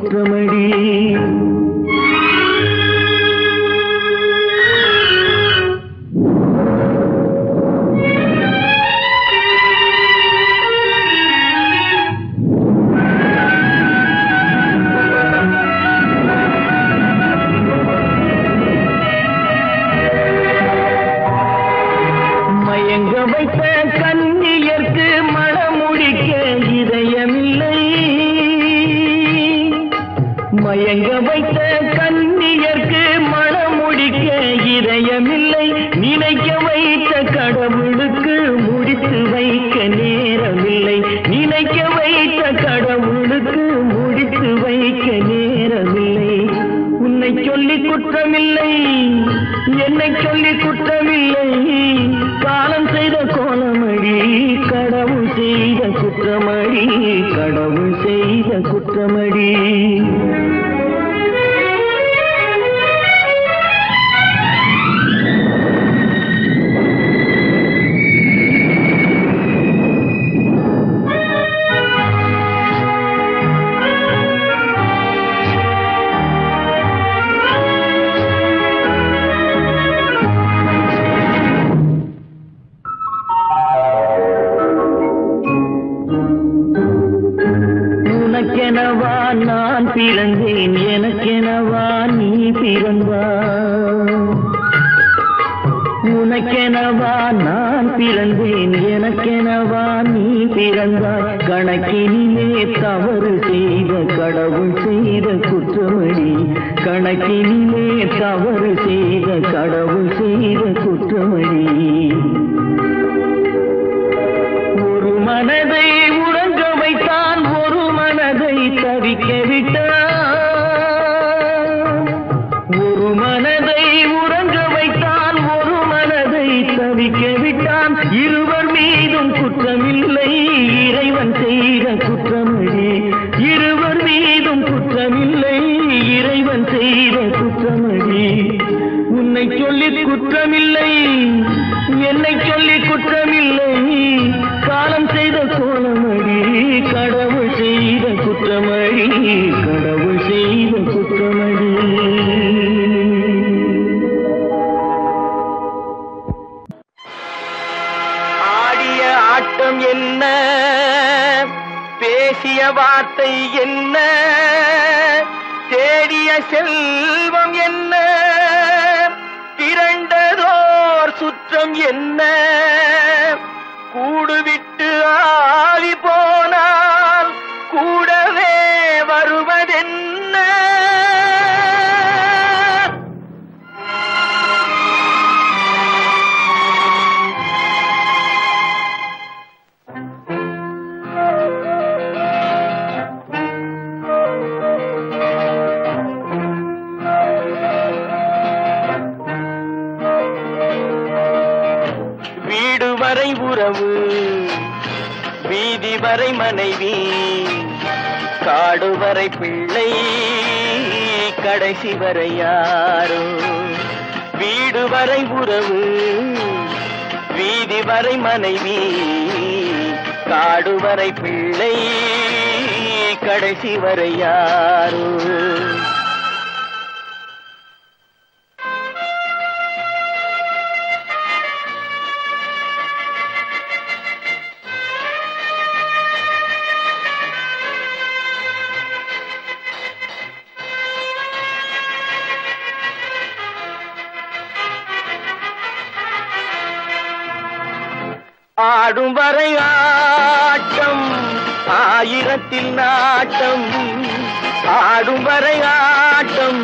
குற்றமடி. மயங்க வைத்த கண்ணியர்க்கு மணமுடிக்க இதயமில்லை. மயங்க வைத்த கண்ணியர்க்கு மணமுடிக்க இதயமில்லை. நினைக்க வைத்த கடவுளுக்கு முடித்து வைக்க நேரமில்லை. நினைக்க வைத்த கடவுளுக்கு முடித்து வைக்க நேரமில்லை. உன்னை சொல்லி குற்றமில்லை, என்னை சொல்லி குற்றமில்லை. காலம் செய்த கோலமடி, கடவுள் செய்த குற்றமடி, கடவுள் செய்த குற்றமடி. உனக்கெனவா நான் பிறந்தேன், எனக்கெனவா நீ பிறந்தாய். உனக்கெனவா நான் பிறந்தேன், எனக்கெனவா நீ பிறந்தாய். கணக்கினிலே தவறு செய்த கடவுள் செய்த குற்றமடி. கணக்கினிலே தவறு செய்த கடவுள் செய்த குற்றமடி. ஒரு மனதை உறங்க வைத்தான், ஒரு மனதை தவிக்க விட்டான். ஒரு மனதை உறங்க வைத்தான், ஒரு மனதை தவிக்க விட்டான். இருவர் மீதும் குற்றமில்லை, இறைவன் செய்த குற்றமடி. இருவர் மீதும் குற்றமில்லை, இறைவன் செய்த குற்றமடி. உன்னை சொல்லி குற்றமில்லை, என்னை சொல்லி குற்றமில்லை. காலம் செய்த கோலமடி, கடவுள் செய்த குற்றமடி, கடவுள் செய்த குற்றமடி. ஆடிய ஆட்டம் என்ன, பேசிய வார்த்தை என்ன, தேடிய செல்வம் என்ன, திரண்டதோர் சுற்றம் என்ன. கூடுவிட்டு ஆவி போனால் கூடவே வருவதென்ன. வீடு வரை உறவு, வீதி வரை மனைவி, காடு வரை பிள்ளை, கடைசி வரை யாரோ. வீடு வரை உறவு, வீதி வரை மனைவி, காடு வரை பிள்ளை, கடைசி வரை யாரோ. ஆடும் வரை ஆட்டம், ஆயிரத்தில் நாட்டம். ஆடும் வரை ஆட்டம்,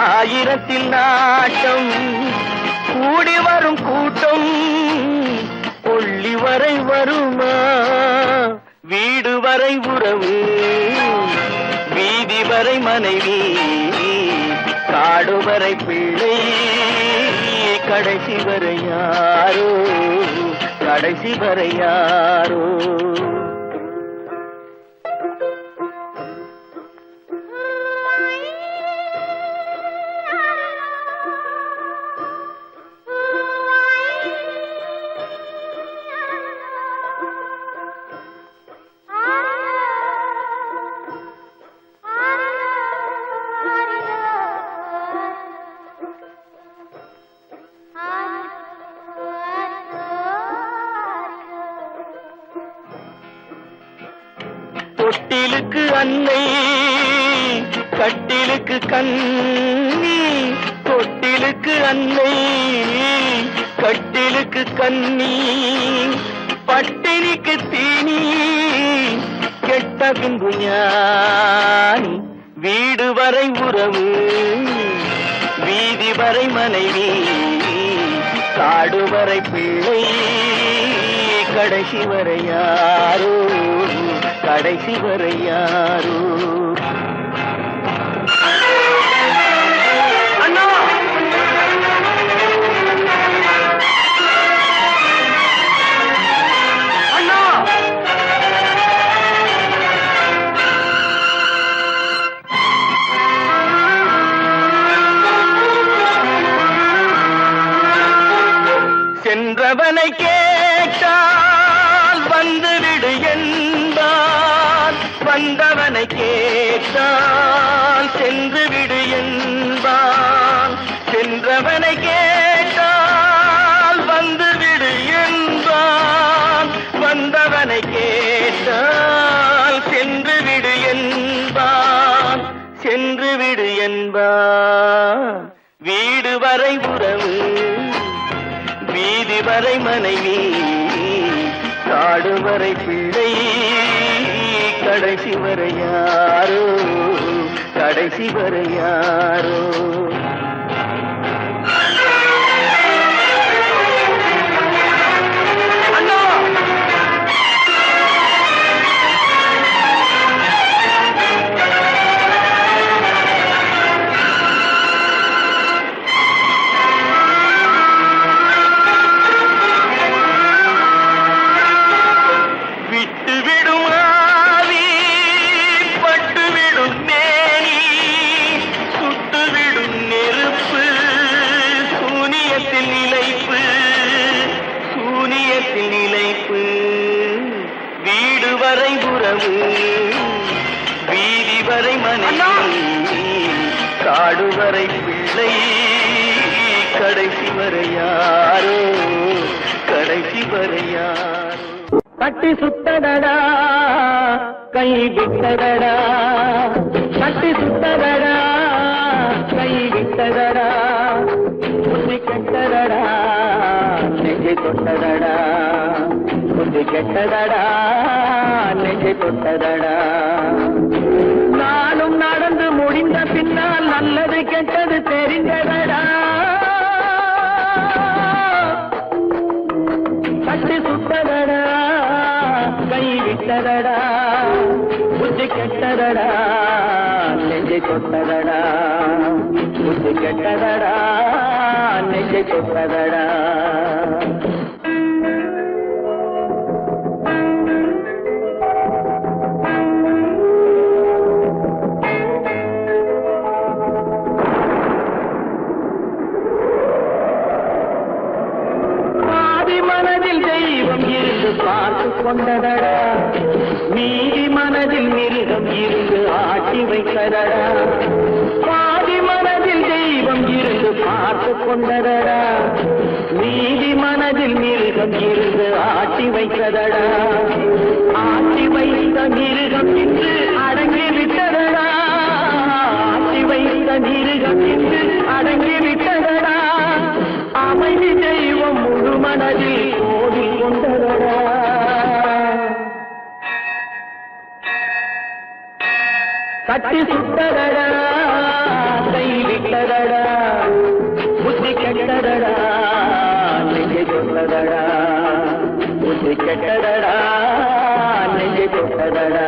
ஆயிரத்தில் நாட்டம். கூடி வரும் கூட்டம் கொள்ளி வரை வருமா. வீடு வரை உறவு, வீதி வரை மனைவி, காடு வரை பிள்ளை, கடைசி வரை யாரோ, கடைசி வரை யாரோ. தொட்டிலுக்கு அன்னை கட்டிலுக்கு கண்ணி, தொட்டிலுக்கு அன்னை கட்டிலுக்கு கண்ணி, பட்டினிக்கு தீனி கெட்ட பின்பு ஞானி. வீடு வரை உறவு, வீதி வரை மனைவி, காடு வரை பிள்ளை, கடைசி வரை யாரோ, கடைசி வரை யாரோ. அண்ணா அண்ணா சென்றவனை கேட்டால் வந்துவிடு என்பான், வந்தவனை கேட்டால் சென்று விடு என்பான். சென்றவனை கேட்டால் வந்துவிடு என்பான், வந்தவனை கேட்டால் சென்று விடு என்பான், சென்று விடு என்பான். வீடு வரை உறவு, வீதி வரை மனைவி, காடு வரை பிள்ளை, கடைசி வரை யாரோ, கடைசி வரை யாரோ. வீடு வரை உறவு, வீதி வரை மனைவி, காடு வரை பிள்ளை, கடைசி வரை யாரோ, கடைசி வரை யாரோ. கட்டி சுத்தடடா கை விட்டதடா, கட்டி சுத்தடடா கை விட்டதடா, புத்தி கெட்டதடா நெஞ்சை தொட்டதடா, புத்தி கெட்டதடா நெஞ்சை தொட்டதடா. நானும் நடந்து முடிந்த பின்னால் நல்லது கெட்டது தெரிந்ததடா. கட்டி சுட்டதடா கை விட்டதடா, புத்தி கெட்டதடா நெஞ்சை தொட்டதடா, புத்தி கெட்டதடா நெஞ்சை தொட்டதடா. பார்த்து கொண்டதடா, மீதி மனதில் மிருகம் இருந்து ஆட்டி வைத்ததடா. பாதி மனதில் தெய்வம் இருந்து பார்த்து கொண்டதடா, மீதி மனதில் மிருகம் இருந்து ஆட்டி வைத்ததடா. ஆட்டி வைத்த மிருகம் இன்று அடங்கி விட்டதடா, ஆட்டி வைத்த மிருகம் இன்று அடங்கி விட்டதடா. அமைதி தெய்வம் முழு மனதில் கோடி கொண்டதடா. கட்டி சுட்டதடா கை விட்டதடா, புத்தி கெட்டதடா நெஞ்சை தொட்டதடா, புத்தி கெட்டதடா நெஞ்சை தொட்டதடா.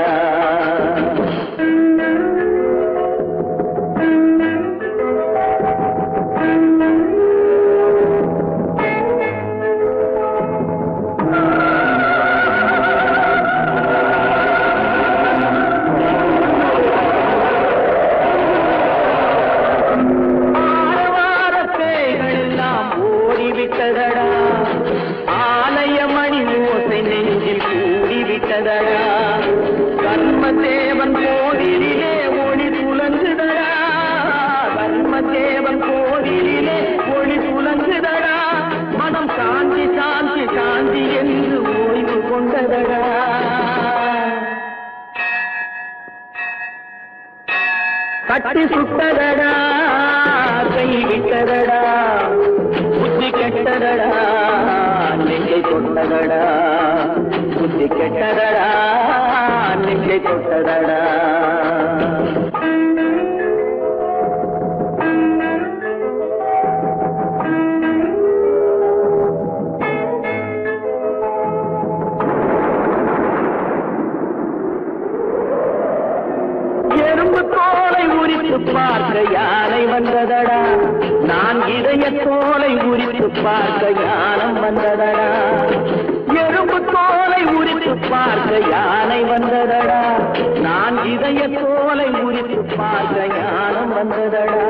ஆலயமணி ஓசை நெஞ்சில் கூடிவிட்டதடா, கர்மதேவன் கோவிலிலே ஒளி புலங்குதடா, கர்மதேவன் கோவிலிலே ஒளி புலங்குதடா. மனம் சாந்தி சாந்தி சாந்தி என்று ஓய்வு கொண்டதடா. கட்டி சுட்டதடா கை விட்டதடா புத்தி கெட்டதடா நெஞ்சை தொட்டதடா புத்தி கெட்டதடா நெஞ்சை தொட்டதடா எறும்பு தோலை உரித்து பார்க்க யானை வந்ததடா நான் இதய தோலை உரித்து பார்க்க யானம் வந்ததடா எறும்பு தோலை உரித்து பார்க்க யானை வந்ததடா நான் இதய தோலை உரித்து பார்க்க யானம் வந்ததடா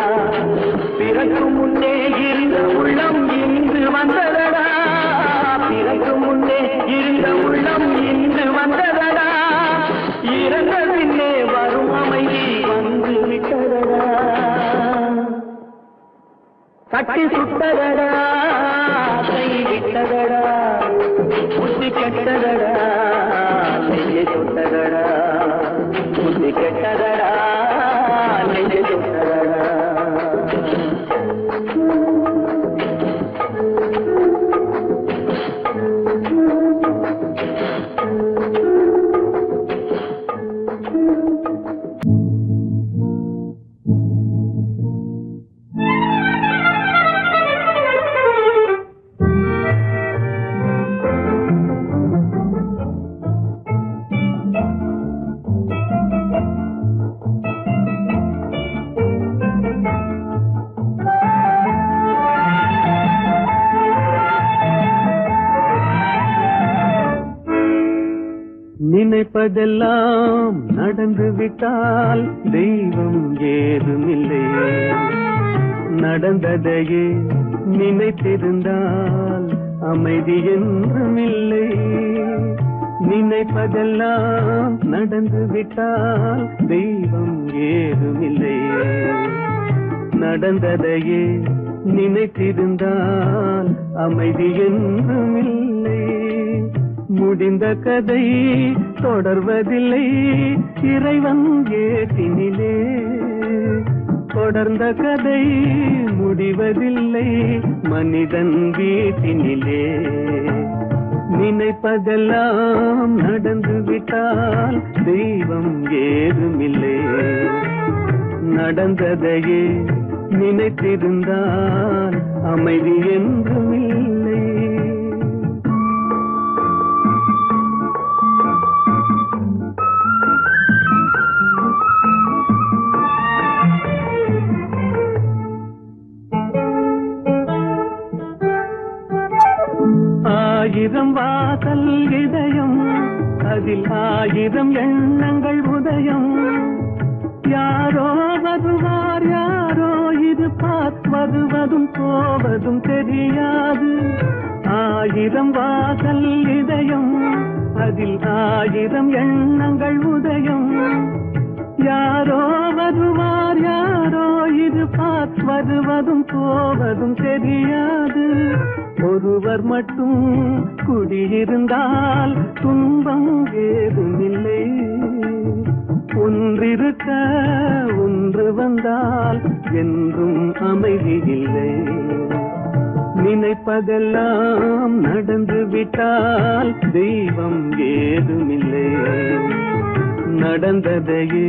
பிறகு முன்னே இருந்த உள்ளம் இன்று வந்ததடா பிறகு முன்னே இருந்த உள்ளம் இன்று வந்ததடா இறந்த பின்னே வரும் அமைதி வந்து விட்டதடா கட்டி சுட்டதடா கை விட்டதடா புத்தி கெட்டதடா நெஞ்சை தொட்டதடா புத்தி கெட்டதடா நெஞ்சை தொட்டதடா நினைப்பதெல்லாம் நடந்து விட்டால் தெய்வம் ஏதுமில்லை நடந்ததையே நினைத்திருந்தால் அமைதி என்றுமில்லை நினைப்பதெல்லாம் நடந்து விட்டால் தெய்வம் ஏதுமில்லை நடந்ததையே நினைத்திருந்தால் அமைதி என்றுமில்லை முடிந்த கதை தொடர்வதில்லை இறைவன் ஏட்டினிலே தொடர்ந்த கதை முடிவதில்லை மனிதன் வீட்டினிலே நினைப்பதெல்லாம் நடந்து விட்டால் தெய்வம் ஏதுமில்லை நடந்ததையே நினைத்திருந்தால் அமைதி என்றுமில்லை ஆயிரம் வாசல் இதயம் அதில் ஆயிரம் எண்ணங்கள் உதயம் யாரோ வருவார் யாரோ இருப்பார் வருவதும் போவதும் தெரியாது ஆயிரம் வாசல் இதயம் அதில் ஆயிரம் எண்ணங்கள் உதயம் யாரோ வருவார் யாரோ இருப்பார் வருவதும் போவதும் தெரியாது ஒருவர் மட்டும் குடியிருந்தால் துன்பம் ஏதுமில்லை ஒன்றிருக்க ஒன்று வந்தால் என்றும் அமைதி இல்லை நினைப்பதெல்லாம் நடந்து விட்டால் தெய்வம் ஏதுமில்லை நடந்ததையே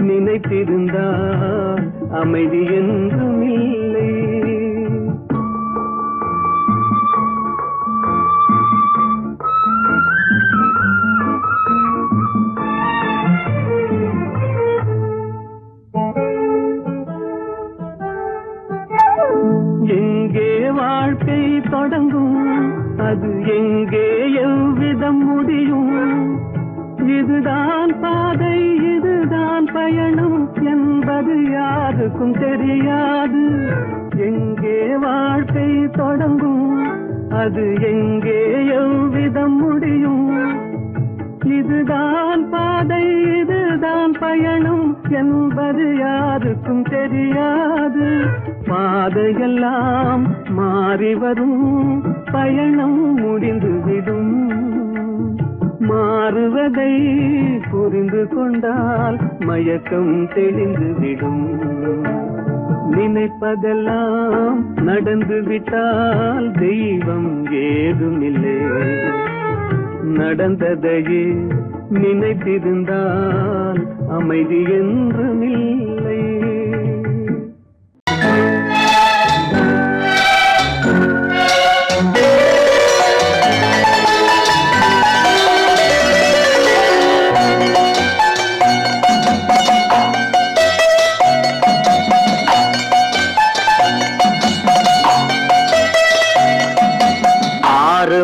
நினைத்திருந்தால் அமைதி என்றுமில்லை எங்கே வாழ்க்கை தொடங்கும் அது எங்கே எவ்விதம் முடியும் இதுதான் பாதை இதுதான் பயணம் என்பது யாருக்கும் தெரியாது எங்கே வாழ்க்கை தொடங்கும் அது எங்கே எவ்விதம் முடியும் இதுதான் பாதை இதுதான் பயணம் என்பது யாருக்கும் தெரியாது பாதையெல்லாம் மாறி வரும் பயணம் முடிந்துவிடும் மாறுவதை புரிந்து கொண்டால் மயக்கம் தெளிந்து விடும். நினைப்பதெல்லாம் நடந்து விட்டால் தெய்வம் ஏதுமில்லை. நடந்ததையே நினைத்திருந்தால் அமைதி என்றுமில்லை.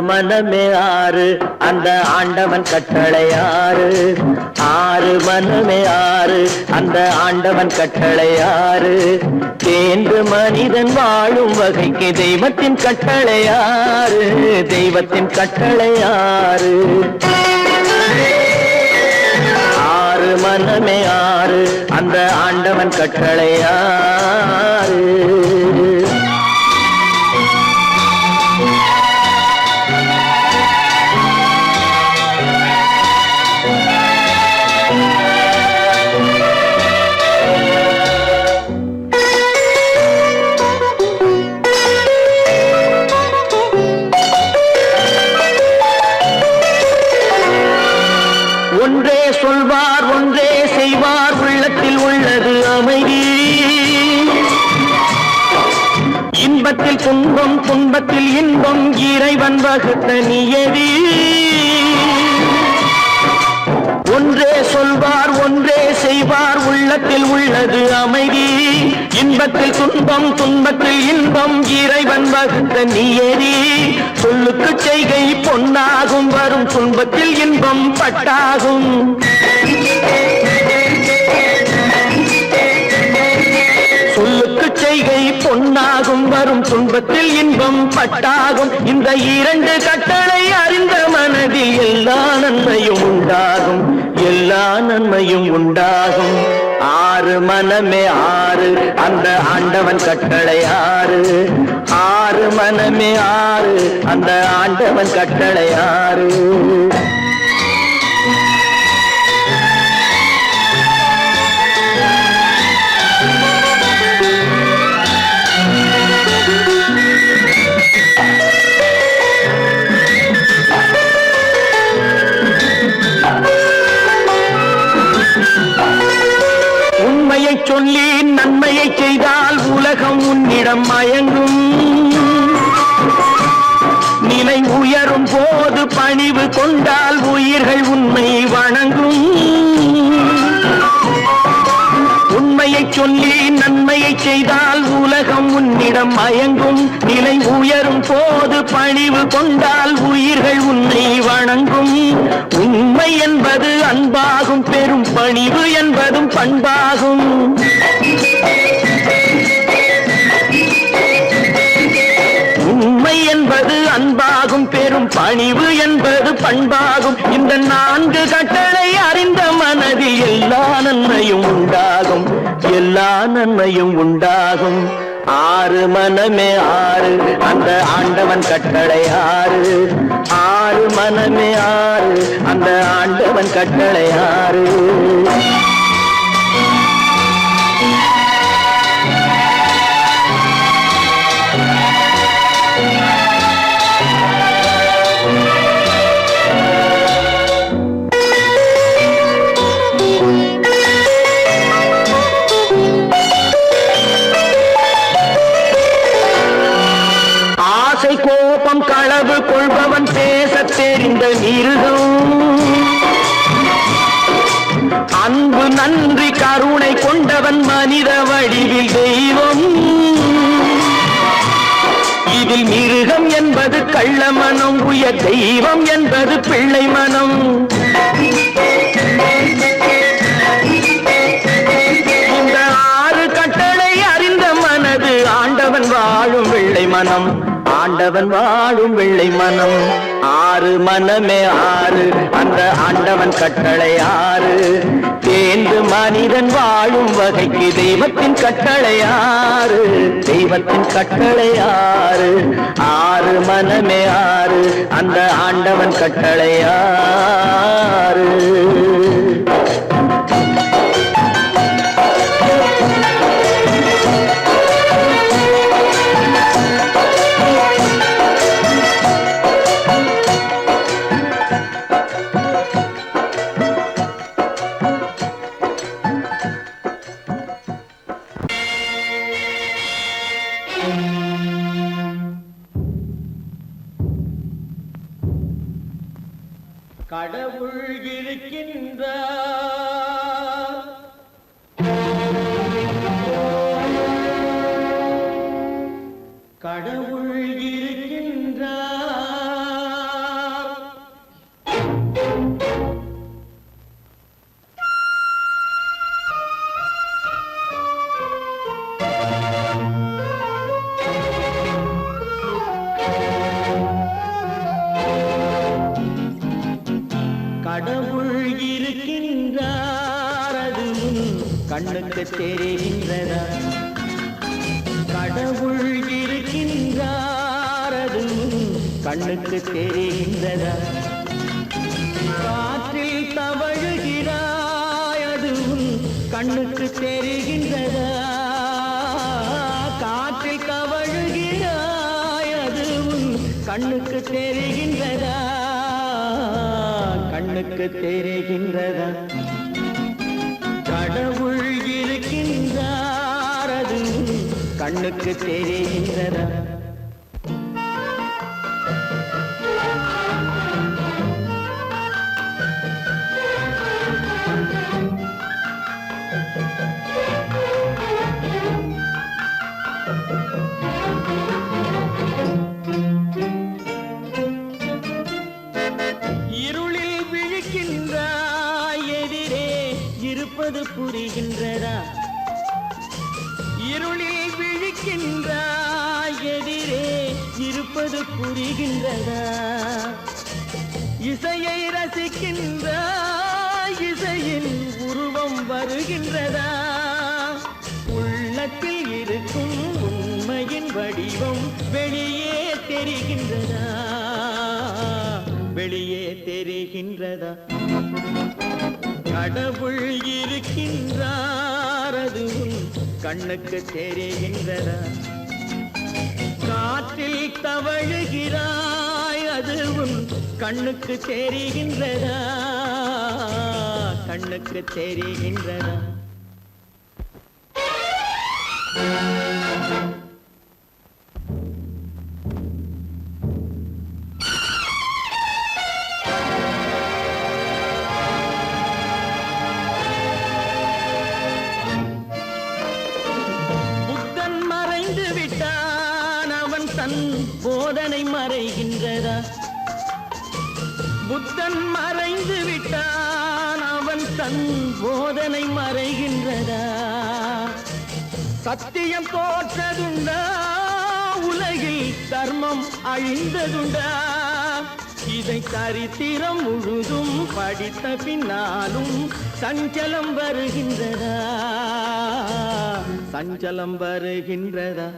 மனமே ஆறு அந்த ஆண்டவன் கட்டளை ஆறு. ஆறு மனமே ஆறு அந்த ஆண்டவன் கட்டளை ஆறு. தேர்ந்து மனிதன் வாழும் வகைக்கு தெய்வத்தின் கட்டளை ஆறு. தெய்வத்தின் கட்டளை ஆறு. ஆறு மனமே ஆறு அந்த ஆண்டவன் கட்டளை ஆறு. ஒன்றே சொல்வார் ஒன்றே செய்வார் உள்ளத்தில் உள்ளது அமைதி. இன்பத்தில் துன்பம் துன்பத்தில் இன்பம் இறைவன் வகுத்த நியதி. ஒன்றே சொல்வார் ஒன்றே செய்வார் உள்ளத்தில் உள்ளது அமைதி. இன்பத்தில் துன்பம் துன்பத்தில் இன்பம் இறைவன் வகுத்த நியதி. சொல்லுக்கு செய்கை பொன்னாகும் வரும் துன்பத்தில் இன்பம் பட்டாகும். சொல்லுக்கு செய்கை பொன்னாகும் வரும் துன்பத்தில் இன்பம் பட்டாகும். இந்த இரண்டு கட்டளை அறிந்த மனதில் எல்லா நன்மையும் உண்டாகும். எல்லா நன்மையும் உண்டாகும். ஆறு மனமே ஆறு அந்த ஆண்டவன் கட்டளை ஆறு. ஆறு மனமே ஆறு அந்த ஆண்டவன் கட்டளை ஆறு. உண்மையை சொல்லி நன்மையை செய்தால் உலகம் உன்னிடம் மயங்கும். நிலை உயரும் போது பணிவு கொண்டால் உயிர்கள் உன்னை வணங்கும். உண்மையை சொல்லி நன்மையை செய்தால் உலகம் உன்னிடம் மயங்கும். நிலை உயரும் போது பணிவு கொண்டால் உயிர்கள் உன்னை வணங்கும். உண்மை என்பது அன்பாகும். பெரும் பணிவு என்பதும் பண்பாகும். உண்மை என்பது அன்பாகும். பெரும் பணிவு என்பது பண்பாகும். இந்த நான்கு கட்டளை அறிந்த மனதில் எல்லா நன்மையும் உண்டாகும். எல்லா நன்மையும் உண்டாகும். ஆறு மனமே ஆறு அந்த ஆண்டவன் கட்டளை ஆறு. ஆறு மனமே ஆறு அந்த ஆண்டவன் கட்டளை ஆறு. கோபம் களவு கொள்பவன் பேச தெரிந்த மிருகம். அன்பு நன்றி கருணை கொண்டவன் மனித வடிவில் தெய்வம். இதில் மிருகம் என்பது கள்ள மனம். உயர் தெய்வம் என்பது பிள்ளை மனம். இந்த ஆறு கட்டளை அறிந்த மனது ஆண்டவன் வாழும் வெள்ளை மனம். ஆண்ட ஆண்டவன் வாழும் வெள்ளை மனம். ஆறு மனமே ஆறு, அந்த ஆண்டவன் கட்டளை ஆறு. தேர்ந்து மனிதன் வாழும் வகைக்கு தெய்வத்தின் கட்டளை ஆறு, தெய்வத்தின் கட்டளை ஆறு. ஆறு மனமே ஆறு, அந்த ஆண்டவன் கட்டளை ஆறு. கடவுள் இருக்கின்றார், கடவுள் இருக்கின்றார். கடவுள் இருக்கின்றார், அதுவும் கண்ணுக்கு தெரிகின்றதா? கடவுள் இருக்கின்றார், அதுவும் கண்ணுக்கு தெரிகின்றதா? காற்றில் தவழுகிறாய், அதுவும் கண்ணுக்கு தெரிகின்றதா? காற்றில் தவழுகிறாய், அதுவும் கண்ணுக்கு தெரிகின்றதா? கண்ணுக்கு தெரிகின்றதா? கடவுள் இருக்கின்றார், அது கண்ணுக்கு தெரிகின்றதா? புரிகின்றதா? இருளில் விழிக்கின்றாய், எதிரே இருப்பது புரிகின்றதா? இசையை ரசிக்கின்றாய், இசையின் உருவம் வருகின்றதா? உள்ளத்தில் இருக்கும் உண்மையின் வடிவம் வெளியே தெரிகின்றதா? வெளியே தெரிகின்றதா? கடவுள் இருக்கின்றார், அதுவும் கண்ணுக்கு தெரிகின்றதா? காற்றில் தவழுகிறாய், அதுவும் கண்ணுக்கு தெரிகின்றதா? கண்ணுக்கு தெரிகின்றதா? போதனை மறைகின்றதா? புத்தன் மறைந்து விட்டான், அவன் தன் போதனை மறைகின்றதா? சத்தியம் தோற்றதுண்டா? உலகில் தர்மம் அழிந்ததுண்டா? இதை சரித்திரம் முழுதும் படித்த பின்னாலும் சஞ்சலம் வருகின்றதா? சஞ்சலம் வருகின்றதா?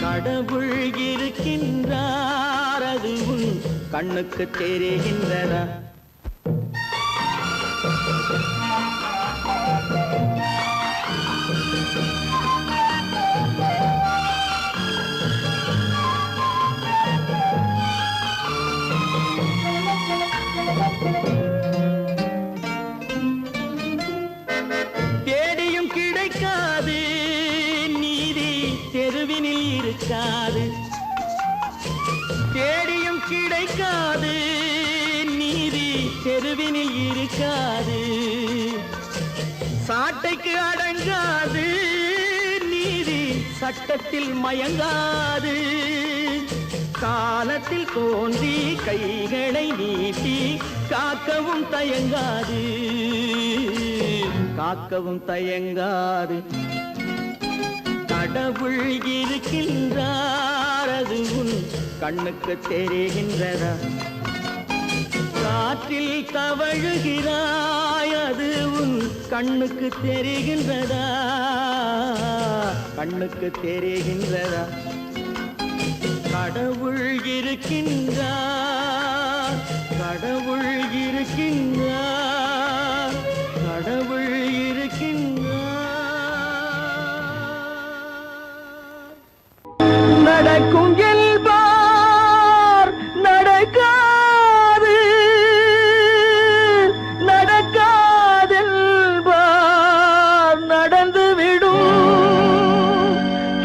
கடவுள் இருக்கின்றார், அதுவும் கண்ணுக்கு தெரிகின்றதா? தேடியும் கிடைக்காது நீதி, தெருவினில் இருக்காது. தேடியும் கிடைக்காது நீதி, தெருவினில் இருக்காது. சாட்டைக்கு அடங்காது நீதி, சட்டத்தில் மயங்காது. காலத்தில் தோன்றி கைகளை நீட்டி காக்கவும் தயங்காது, காக்கவும் தயங்காது. கடவுள் இருக்கின்றார், அது உன் கண்ணுக்கு தெரிகின்றதா? காற்றில் தவழுகிறாய், அது உன் கண்ணுக்கு தெரிகின்றதா? கண்ணுக்கு தெரிகின்றதா? கடவுள் இருக்கின்றார், கடவுள் இருக்கின்றார், கடவுள் இருக்கின்றார். நடக்கும் என்பார் நடக்காது, நடக்காதென்பார் நடந்துவிடும்.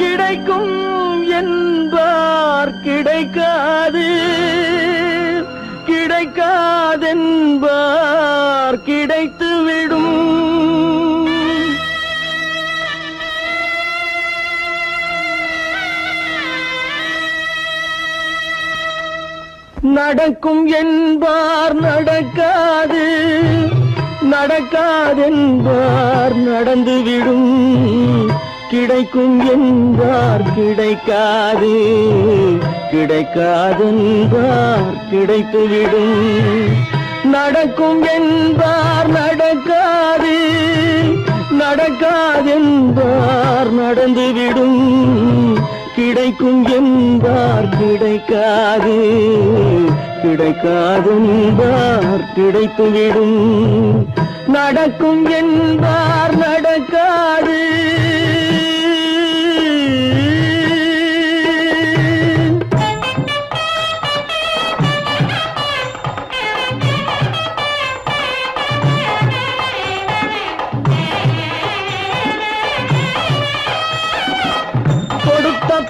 கிடைக்கும் என்பார் கிடைக்காது, கிடைக்காதென்பார் கிடைத்துவிடும். நடக்கும் என்பார் நடக்காது, நடக்காதென்பார் நடந்துவிடும். கிடைக்கும் என்பார் கிடைக்காது, கிடைக்காதென்பார் கிடைத்துவிடும். நடக்கும் என்பார் நடக்காது, நடக்காதென்பார் நடந்துவிடும். கிடைக்கும் என்பார் கிடைக்காது, கிடைக்காதென்பார் கிடைத்துவிடும். நடக்கும் என்பார் நடக்காது.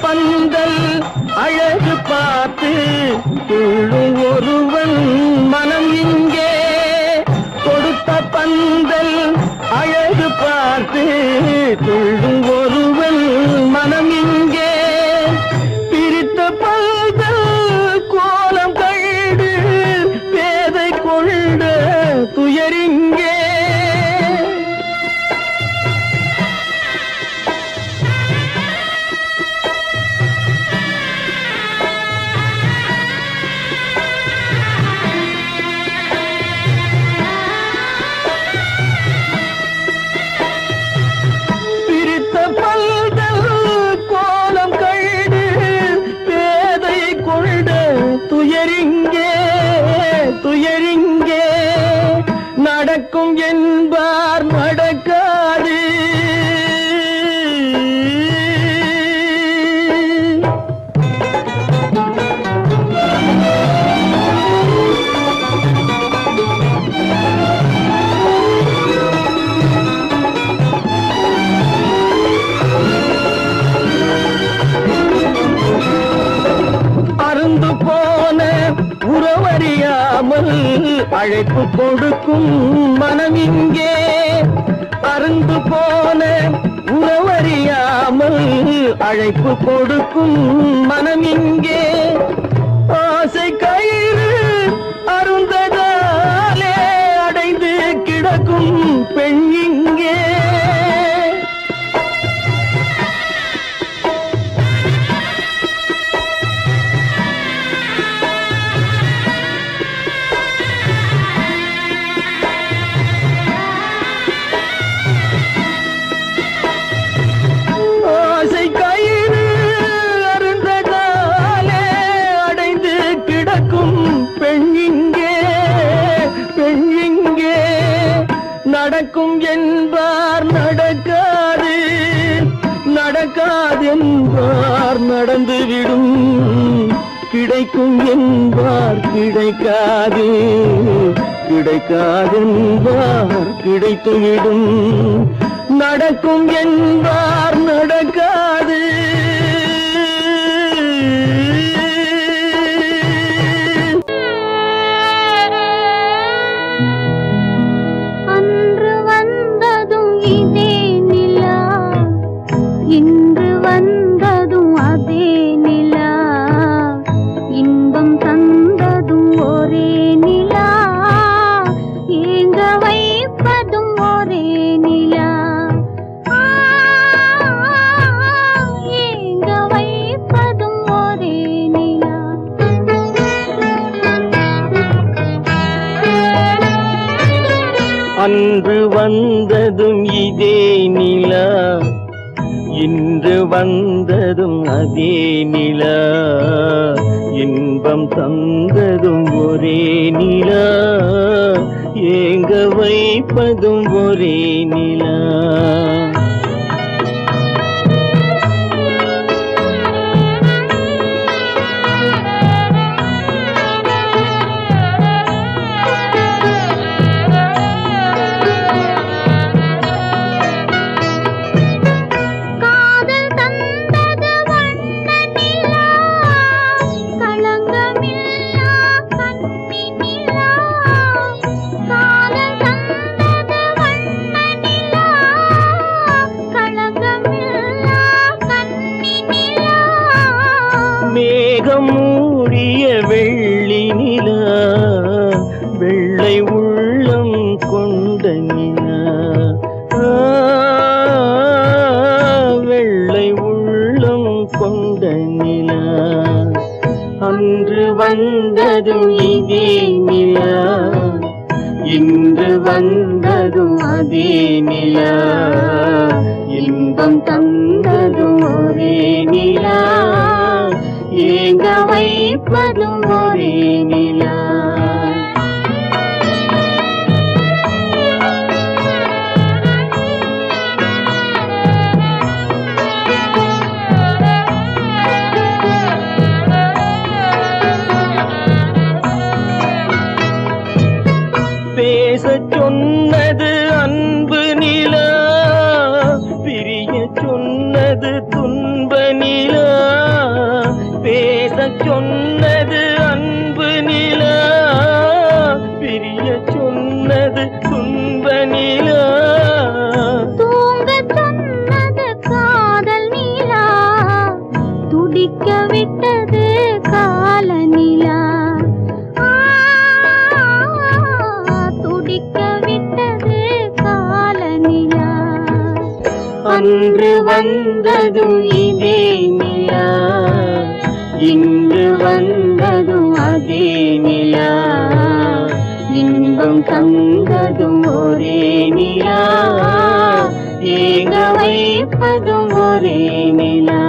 பந்தல் அழகு பார்த்து துள்ளும் ஒருவன் மனம் இங்கே. கொடுத்த பந்தல் அழகு பார்த்து துள்ளும் ஒருவன் மனம் இங்கே. பிரித்த பந்தல் கோலம் கண்டு பேதை கொண்ட துயரிங்கே. துயரிங்கே, துயரிங்கே. நடக்கும் என்பார் நடக்காது. அருந்து போன உறவறியாமல் அழைப்பு கொடுக்கும் மனம் இங்கே. அருந்து போன உறவறியாமல் அழைப்பு கொடுக்கும் மனம் இங்கே. ஆசை கயிறு அருந்ததாலே அடைந்து கிடக்கும் பெண் இங்கே. நடக்கும் என்பார் நடக்காது, நடக்காதென்பார் நடந்துவிடும். கிடைக்கும் என்பார் கிடைக்காது, கிடைக்காதென்பார் கிடைத்துவிடும். நடக்கும் என்பார் நடக்காது. இன்று வந்ததும் அதே நிலா, இன்பம் தந்ததும் ஒரே நிலா, ஏங்க வைப்பதும் ஒரே நிலா. அன்று வந்ததும் இதே நிலா, இன்று வந்ததும் அதே நிலா, இன்பம் தந்ததும் ஒரே நிலா, ஏங்க வைப்பதும் ஒரே நிலா. மேகம் மூடிய வெள்ளி நிலா, வெள்ளை உள்ளம் கொண்ட நிலா, வெள்ளை உள்ளம் கொண்ட நிலா. அன்று வந்ததும் இதே நிலா, இன்று வந்ததும் அதே நிலா, இன்பம் தந்ததும் ஒரே நிலா, ஏங்க வைப்பதும் ஒரே நிலா. பேசச் சொன்னது அன்பு நிலா, பிரிய சொன்னது துன்ப நிலா. பேசச் சொன்னது அன்பு நிலா, பிரிய சொன்னது துன்ப நிலா. தூங்கச் சொன்னது காதல் நிலா, துடிக்க விட்டது கால நிலா, துடிக்க விட்டது கால நிலா. அன்று வந்ததும் இதே நிலா, இன்று வந்ததும் அதே நிலா, இன்பம் தந்ததும் ஒரே நிலா, ஏங்க வைப்பதும் ஒரே நிலா,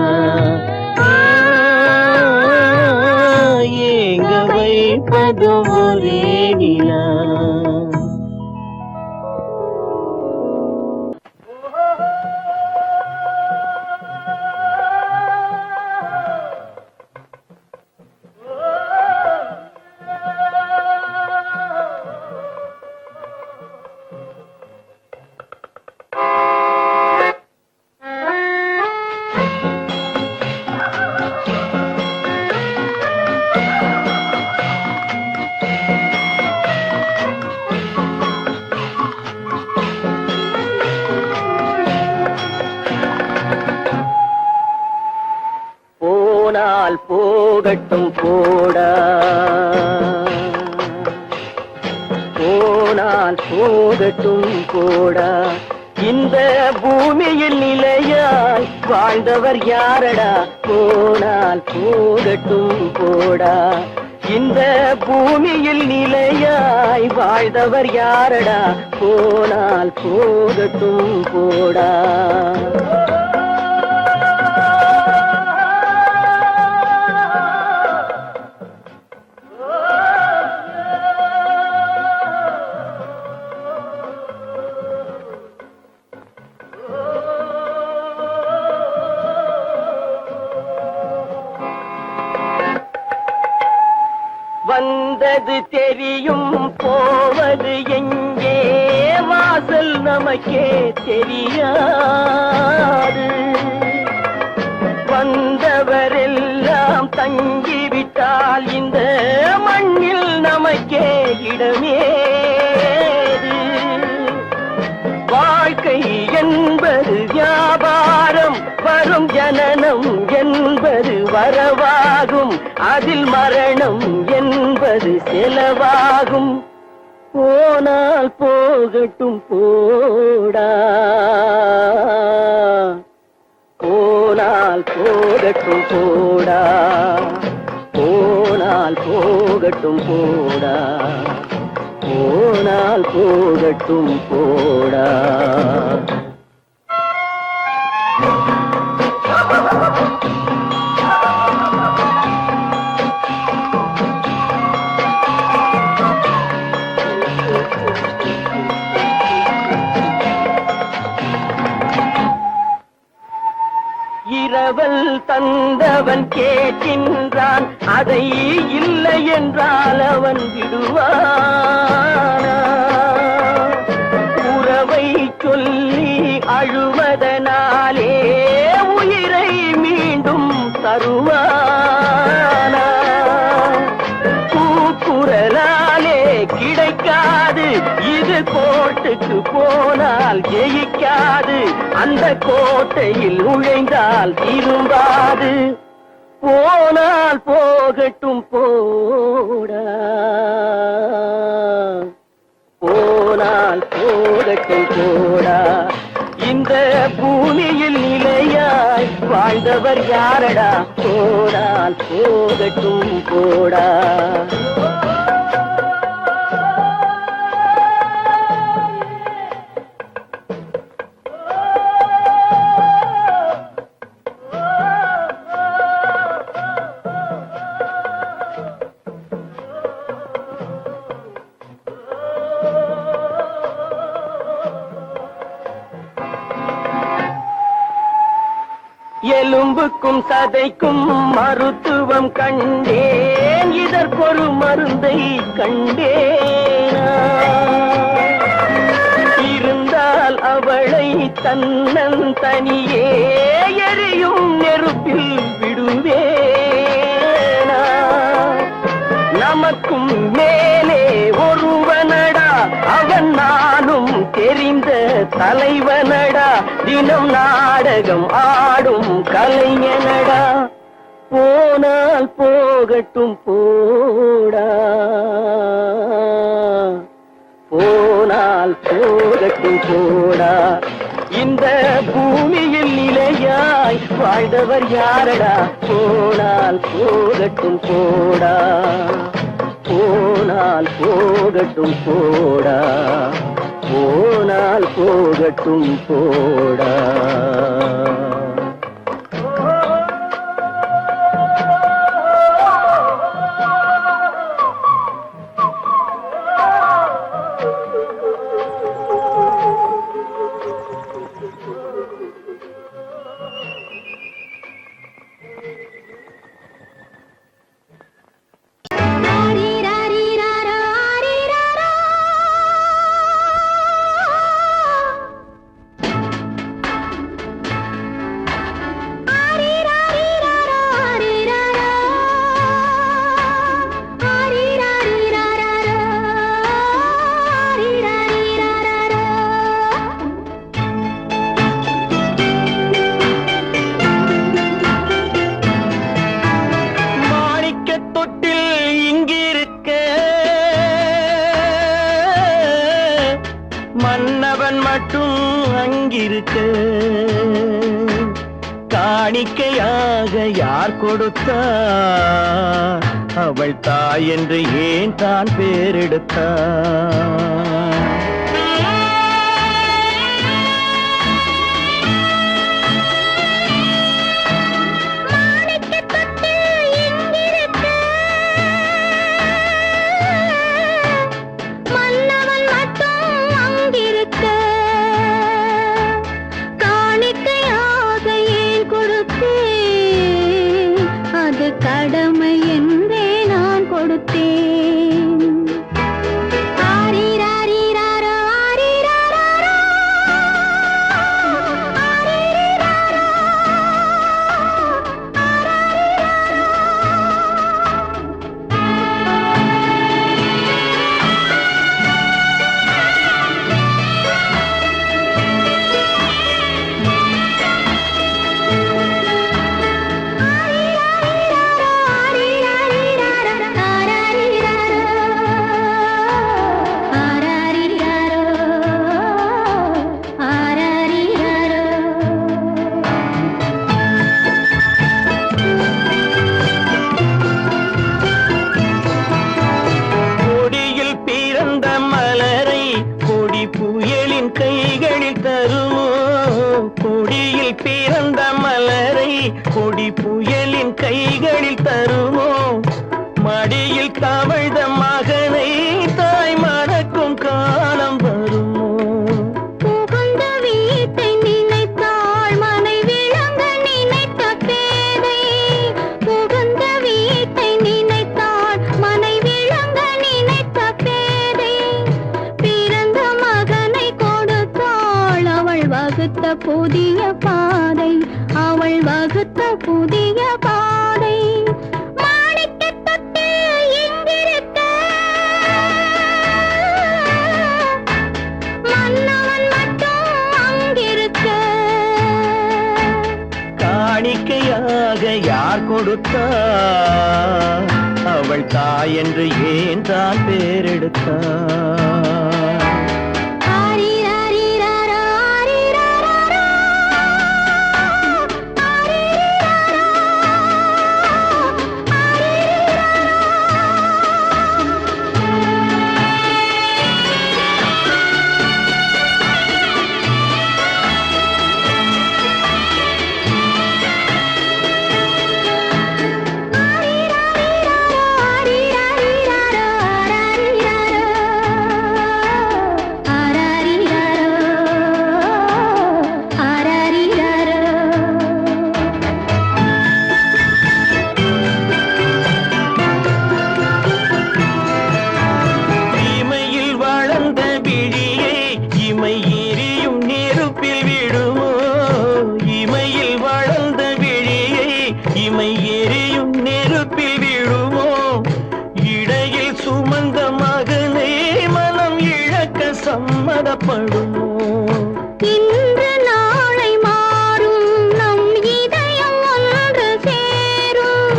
ஏங்க வைப்பதும் ஒரே நிலா. போனால் போகட்டும் போடா, போனால் போகட்டும் போடா, இந்த பூமியில் நிலையாய் வாழ்ந்தவர் யாரடா. போனால் போகட்டும் போடா, இந்த பூமியில் நிலையாய் வாழ்ந்தவர் யாரடா. போனால் போகட்டும் போடா. வந்தது தெரியும் போவது எங்கே, வாசல் நமக்கே தெரியாது. வந்தவரெல்லாம் தங்கிவிட்டால் இந்த மண்ணில் நமக்கே இடமேது. வாழ்க்கை என்பது வியாபாரம், வரும் ஜனனம் என்பது வரவாகும், அதில் மரணம் என்பது செலவாகும். போனால் போகட்டும் போடா, போனால் போகட்டும் போடா, போனால் போகட்டும் போடா, போனால் போகட்டும் போடா. இரவல் தந்தவன் கேட்கின்றான், அதை இல்லை என்றால் அவன் விடுவானா? உறவை சொல்லி அழுவதனாலே உயிரை மீண்டும் தருவானா? கூக்குரலாலே கிடைக்காது, இது கோட்டுக்கு போனால் ஜெயிக்காது, அந்த கோட்டையில் நுழைந்தால் திரும்பாது. போனால் போகட்டும் போடா, போனால் போகட்டும் போடா. இந்த பூமியில் நிலையாய் வாழ்ந்தவர் யாரடா? போனால் போகட்டும் போடா. எலும்புக்கும் சதைக்கும் மருத்துவம் கண்டேன், இதற்கொரு மருந்தை கண்டேனா? இருந்தால் அவளை தன்னன் தனியே எரியும் நெருப்பில் விடுவேனா? நமக்கும் மேலே ஒருவனடா, அவன் நானும் தெரிந்த தலைவனடா, தினம் நாடகம் ஆடும் கலைஞனடா. போனால் போகட்டும் போடா, போனால் போகட்டும் போடா. இந்த பூமியில் நிலையாய் வாழ்ந்தவர் யாரடா? போனால் போகட்டும் போடா, போனால் போகட்டும் போடா, போனால் போகட்டும் போடா. மன்னவன் மட்டும் அங்கிருக்க, காணிக்கையாக யார் கொடுத்தார்? அவள் தாய் என்று ஏன் தான் பேரெடுத்தார்? கடமை என்றே நான் கொடுத்தேன். ஆரி ராரி கொடி புயலின் கைகளில் தருமோ மடியில் தவழ்ந்த மகனை தாய் மறக்கும் காலம் வருமோ புகுந்த வீட்டை நினைத்தாள் மனை விளங்க நினைத்த பேதை புகுந்த வீட்டை நினைத்தாள் மனை விளங்க நினைத்த பேதை பிறந்த மகனை கொடுத்தாள் அவள் வகுத்த புதிய பாதை அவள் வகுத்த புதிய பாதை மாணிக்கத் தொட்டில் இங்கிருக்க மன்னவன் மட்டும் அங்கிருக்க காணிக்கையாக யார் கொடுத்தார் அவள் தாய் என்று ஏன் தான் பேரெடுத்தார் ஆரிராரிராரா, ஆரிராராரா, ஆரிராரா, இமையில் வளர்ந்த விழியை இமை எரியும் நெருப்பில் விடுமோ இமையில் வளர்ந்த விழியை இமை எரியும் நெருப்பில் விடுமோ இடையில் சுமந்த மகனை மனம் இழக்க சம்மதப்படுமோ இன்று நாளை மாறும் நம் இதயம் ஒன்று சேரும்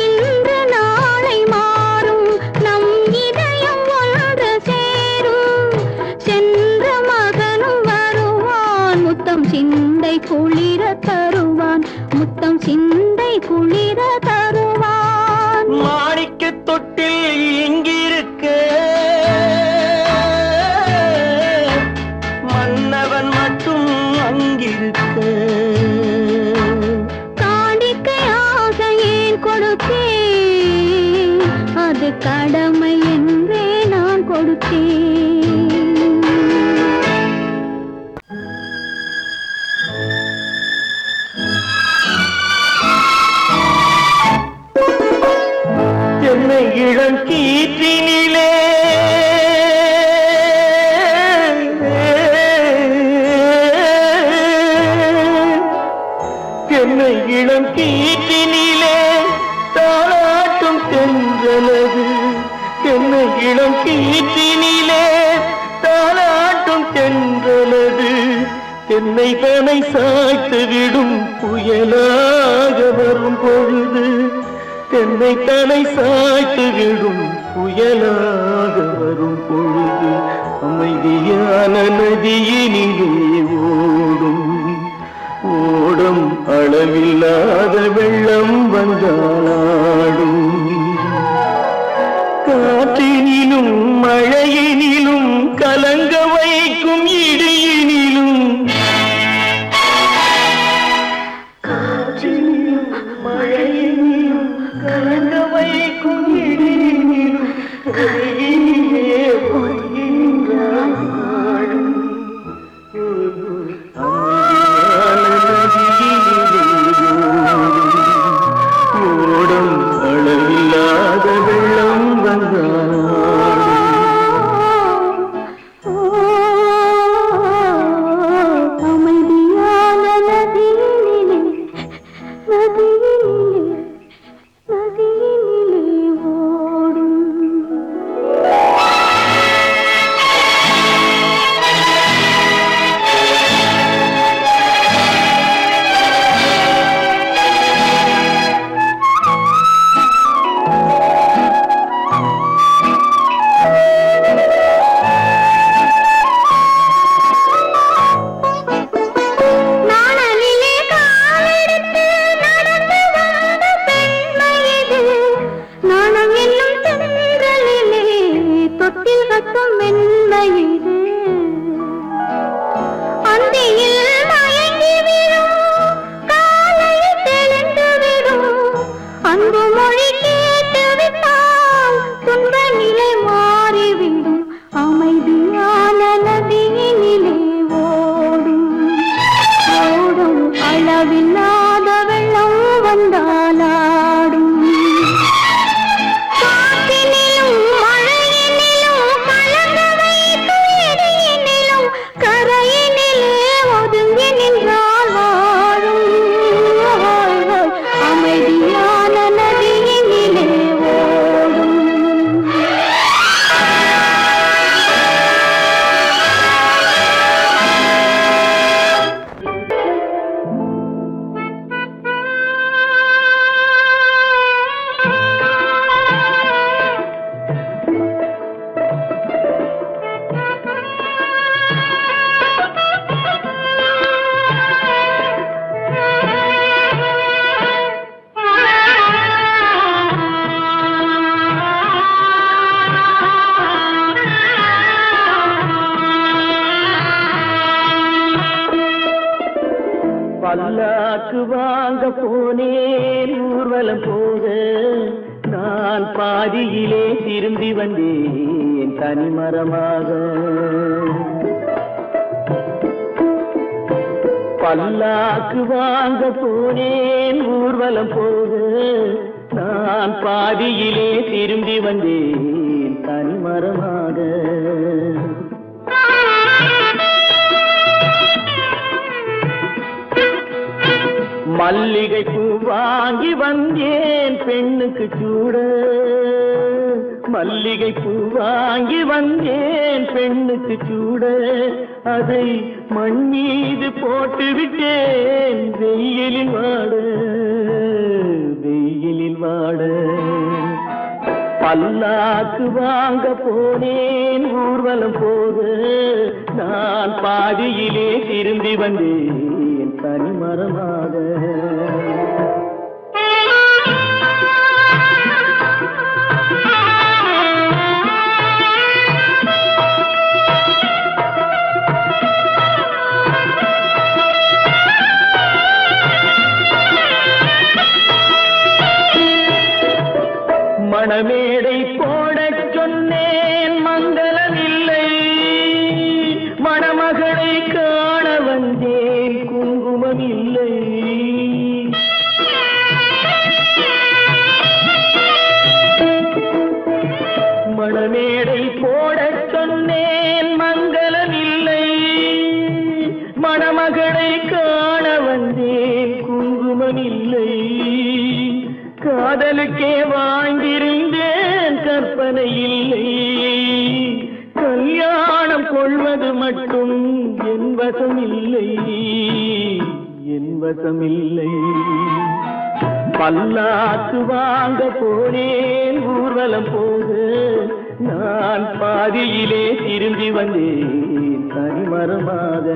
இன்று நாளை மாறும் நம் இதயம் ஒன்று சேரும் சென்ற மகனும் வருவான் முத்தம் சிந்தை குளிர தருவான் முத்தம் சிந்தை குளிர தருவான் மாணிக்க தொட்டில் இங்கிருக்க மன்னவன் மட்டும் அங்கிருக்க காணிக்கையாக ஏன் கொடுத்தேன் அது கடமை என்றே நான் கொடுத்தேன் என்னை இளம் கீற்றினிலே என்னை இளம் கீற்றினிலே தாளாட்டும் தென்றலது என்னை இளம் கீற்றினிலே தாளாட்டும் தென்றலது என்னை தனை சாய்த்து விடும் புயலாக வரும் பொழுது என்னை தலை சாய்த்து விடும் புயலாக வரும் பொழுது அமைதியான நதியினிலே ஓடும் ஓடும் அளவில்லாத வெள்ளம் வந்தாடும் காற்றினிலும் மழையினிலும் கலங்க வைக்கும் இடியினிலும் காற்றினிலும் மழையினிலும் கலங்க வைக்கும் இடியினிலும் கையினிலே பொய்கின்றான் வாழும் ஓடும் அளவில்லாத வெள்ளம் வந்தாடும் அமைதியான நதியினிலே நதியினிலே நதியினிலே ஓடும் நாணலிலே காலெடுத்து நடந்து வந்த பெண்மை இது நாணம் என்னும் தென்றலிலே தொட்டில் கட்டும் மென்மை இது அந்தியில் மயங்கி விழும் காலையில் பல்லாக்கு வாங்க போனேன் ஊர்வலம் போக, நான் பாதியிலே திரும்பி வந்தேன் தனிமரமாக. பல்லாக்கு வாங்க போனேன் ஊர்வலம் போக, நான் பாதியிலே திரும்பி வந்தேன் தனிமரமாக. மல்லிகை பூ வாங்கி வந்தேன் பெண்ணுக்கு சூட, மல்லிகை பூ வாங்கி வந்தேன் பெண்ணுக்கு சூட, அதை மண் மீது போட்டு விட்டேன் வெயிலில் வாட, வெயிலில் வாட. பல்லாக்கு வாங்க போனேன் ஊர்வலம் போக, நான் பாதியிலே திரும்பி வந்தேன் தனிமரமாக. மணமேடை போடச் சொன்னேன் மங்களம் இல்லை, மணமகளை காண வந்தேன் குங்குமம் இல்லை. மணமேடை போடச் சொன்னேன் மங்களம் இல்லை, மணமகளை காண வந்தேன் குங்குமம் இல்லை. காதலுக்கே வாழ்ந்திருந்தேன் கற்பனை இல்லை, கல்யாணம் கொள்வது மட்டும் என் வசம் இல்லை, என் வசம் இல்லை. பல்லாக்கு வாங்க போனேன் ஊர்வலம் போக, நான் பாதியிலே திரும்பி வந்தேன் தனிமரமாக.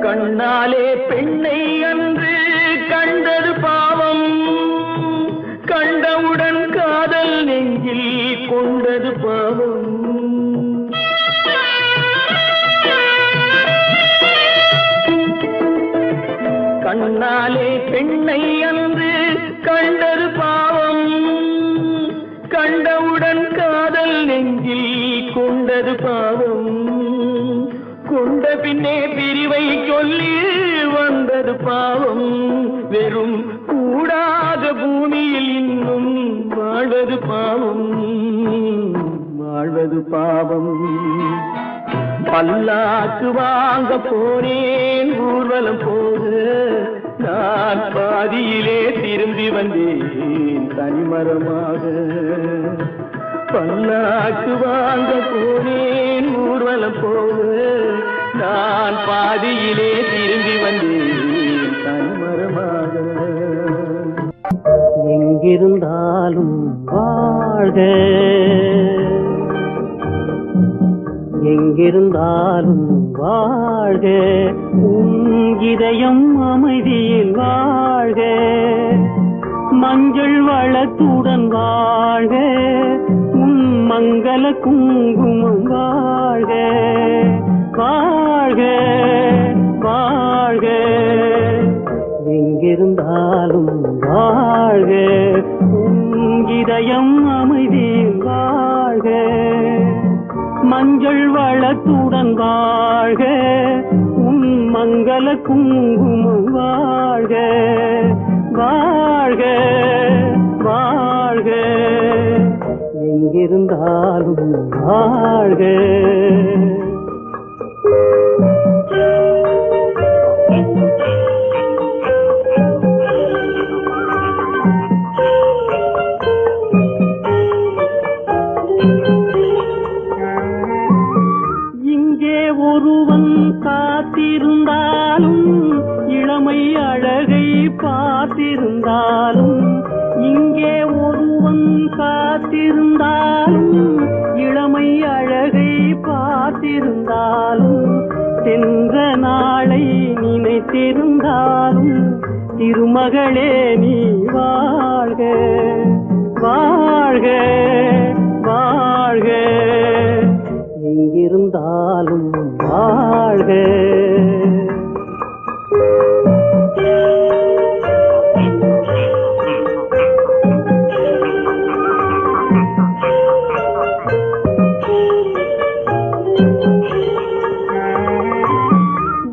கண்ணாலே பெண்ணை அன்று கண்டது பாவம், கண்டவுடன் காதல் நெஞ்சில் கொண்டது பாவம். கண்ணாலே பெண்ணை அன்று கண்டது பாவம், கண்டவுடன் காதல் நெஞ்சில் கொண்டது பாவம். கொண்ட பின்னே பிரிவை சொல்லி வந்தது பாவம், வெறும் கூடாத பூமியில் இன்னும் வாழ்வது பாவம், வாழ்வது பாவம். பல்லாக்கு வாங்க போனேன் ஊர்வலம் போக, நான் பாதியிலே திரும்பி வந்தேன் தனிமரமாக. பல்லாக்கு வாங்க போனேன் ஊர்வலம் போக, நான் பாதியிலே திரும்பி வந்தேன் தனிமரமாக. எங்கிருந்தாலும் வாழ்க, எங்கிருந்தாலும் வாழ்க, உன் இதயம் அமைதியில் வாழ்க, மஞ்சள் வளத்துடன் வாழ்க, உன் மங்கள குங்குமம் வாழ்க, வாழ்க வாழ்க. எங்கிருந்தாலும் வாழ்க, உன் இதயம் அமைதியில் வாழ்க, மஞ்சள் வளத்துடன் வாழ்க, உன் மங்கள குங்குமம் வாழ்க, வாழ்க வாழ்க. எங்கிருந்தாலும் வாழ்க. இங்கே ஒருவன் காத்திருந்தாலும், இளமை அழகை பார்த்திருந்தாலும், இங்கே ஒருவன் காத்திருந்தாலும், இளமை அழகை பார்த்திருந்தாலும், சென்ற நாளை நினைத்திருந்தாலும் திருமகளே நீ வாழ்க வாழ்க வாழ்க, எங்கிருந்தாலும் வாழ்க.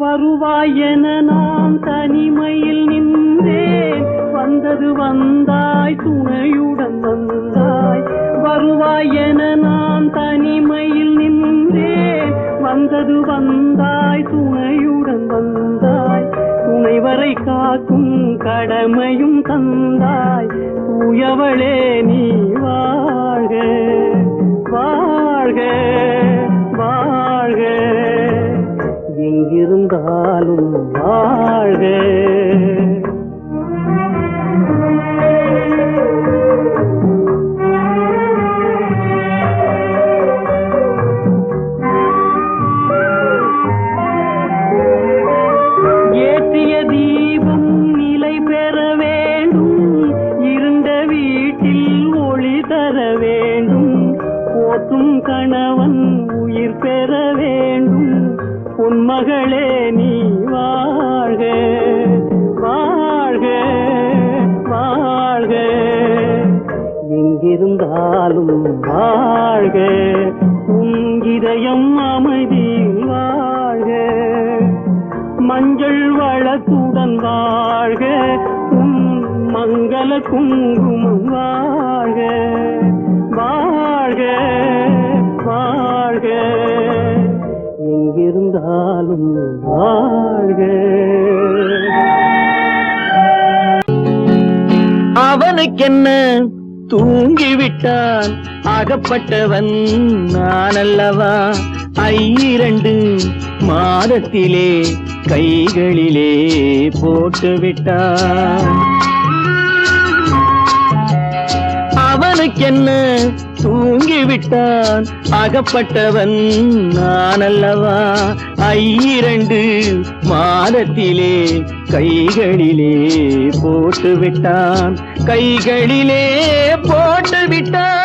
வருவாய் என நான் தனிமையில் நின்றேன், வந்தது வந்தாய் துணையுடன் வந்தாய். வருவாய் என நான் தனிமையில் நின்றேன், வந்தது வந்தாய் துணையுடன் வந்தாய். துணைவரை காக்கும் கடமையும் தந்தாய், தூயவளே நீ வாழ்க வாழ்க வாழ்க, எங்கிருந்தாலும் வாழ்க. ஏற்றிய தீபம் நிலை பெற வேண்டும், இருண்ட வீட்டில் ஒளி தர வேண்டும். போற்றும் கணவன் உயிர் பெற வேண்டும், பொன்மகளே நீ வாழ்க வாழ்க வாழ்க, எங்கிருந்தாலும் வாழ்க. உன் இதயம் அமைதியில் வாழ்க, மஞ்சள் வளத்துடன் வாழ்க. உன் மங்கள குங்குமம் வாழ்க வாழ்க வாழ்க, எங்கிருந்தாலும் வாழ்க. அவனுக்கென்ன தூங்கிவிட்டான், அகப்பட்டவன் நான் அல்லவா. 2 மாதத்திலே கைகளிலே போட்டுவிட்டான். அவனுக்கென்ன தூங்கிவிட்டான், அகப்பட்டவன் நான் அல்லவா. 2 மாதத்திலே கைகளிலே போட்டுவிட்டான், கைகளிலே போட்டுவிட்டான்.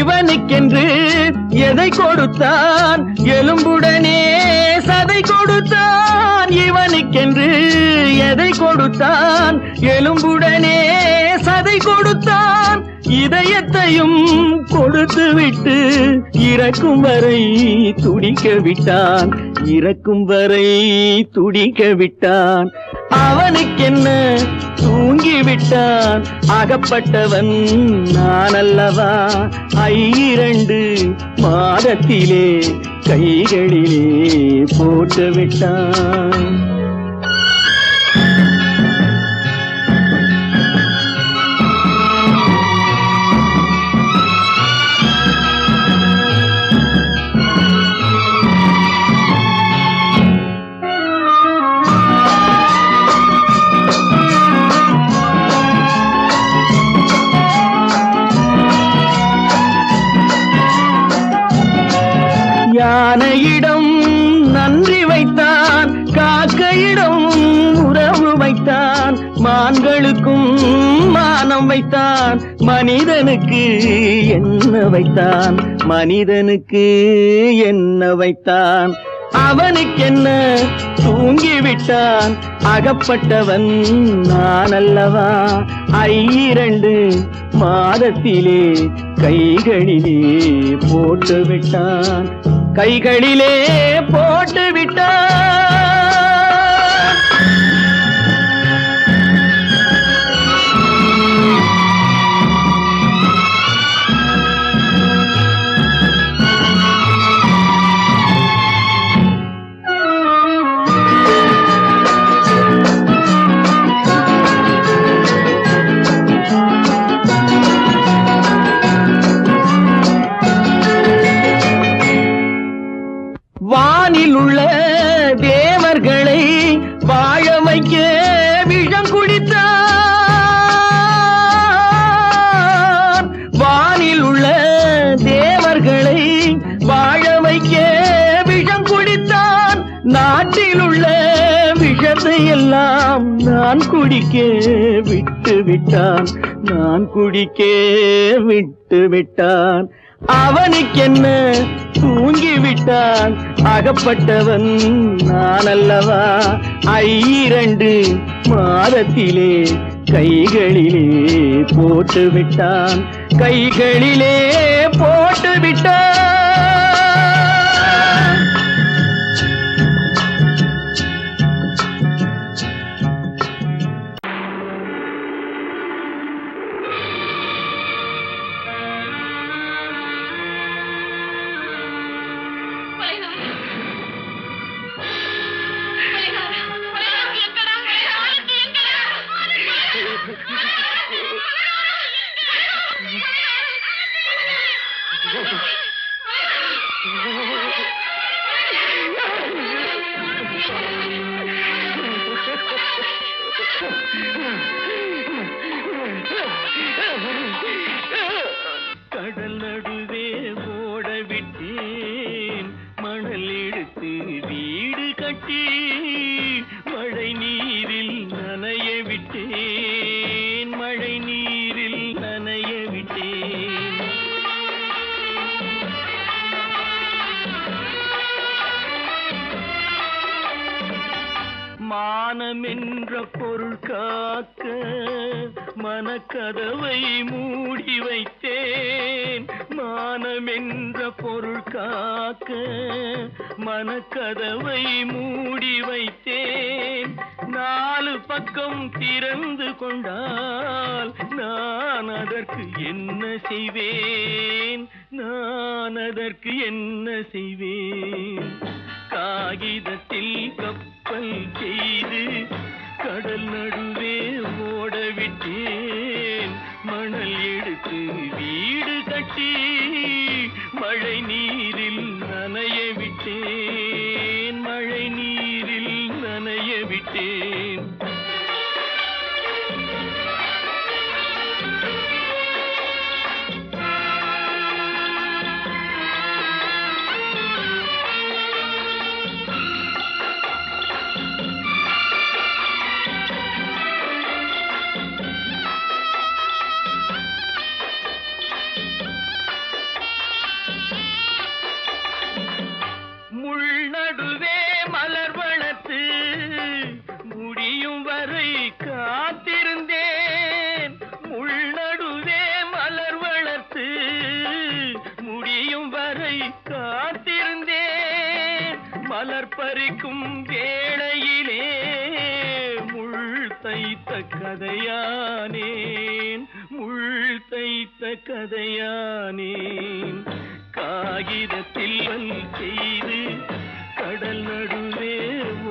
இவனுக்கென்று எதை கொடுத்தான், எலும்புடனே சதை கொடுத்தான். இவனுக்கென்று எதை கொடுத்தான், எலும்புடனே சதை கொடுத்தான். இதயத்தையும் கொடுத்து விட்டு இறக்கும் வரை துடிக்க விட்டான், இறக்கும் வரை துடிக்க விட்டான். அவனுக்கென்ன தூங்கிவிட்டான், அகப்பட்டவன் நான் அல்லவா. 2 மாதத்திலே கைகளிலே போட்டுவிட்டான். யானையிடம் நன்றி வைத்தான், காக்கையிடம் உறவு வைத்தான். மான்களுக்கும் மானம் வைத்தான், மனிதனுக்கு என்ன வைத்தான், மனிதனுக்கு என்ன வைத்தான். அவனுக்கென்ன தூங்கிவிட்டான், அகப்பட்டவன் நான் அல்லவா. 2 மாதத்திலே கைகளிலே போட்டுவிட்டான், கைகளிலே போட்டுவிட்டான். நான் குடிக்க விட்டு விட்டான், நான் குடிக்க விட்டு விட்டான். அவனுக்கென்ன தூங்கி விட்டான், அகப்பட்டவன் நான் அல்லவா. 2 மாதத்திலே கைகளிலே போட்டு விட்டான், கைகளிலே போட்டு விட்டான். கடல் நடுவே ஓட விட்டேன், மணல் எடுத்து வீடு கட்டி மழை நீரில் நனைய விட்டேன், மழை நீரில் நனைய விட்டேன். மானம் என்ற பொருள் காக்க மனக்கதவை மூடி வைத்தேன், மானம் என்ற பொருள் காக்க மனக்கதவை மூடி வைத்தேன். 4 பக்கம் திறந்து கொண்டால் நான் அதற்கு என்ன செய்வேன், நான் அதற்கு என்ன செய்வேன். காகிதத்தில் கப்பல் செய்து கடல் நடுவே ஓட விட்டேன், மணல் எடுத்து வீடு கட்டி மழை நீரில் நனைய விட்டேன், மழை நீரில் நனைய விட்டேன். முள்நடுவே மலர் வளர்த்து முடியும் வரை காத்திருந்தேன், முள்நடுவே மலர் வளர்த்து முடியும் வரை காத்திருந்தேன். மலர் பறிக்கும் வேளையிலே முள் தைத்த கதையானேன், முள் தைத்த கதையானேன். காகிதத்தில் செய்து கடல் நடுவே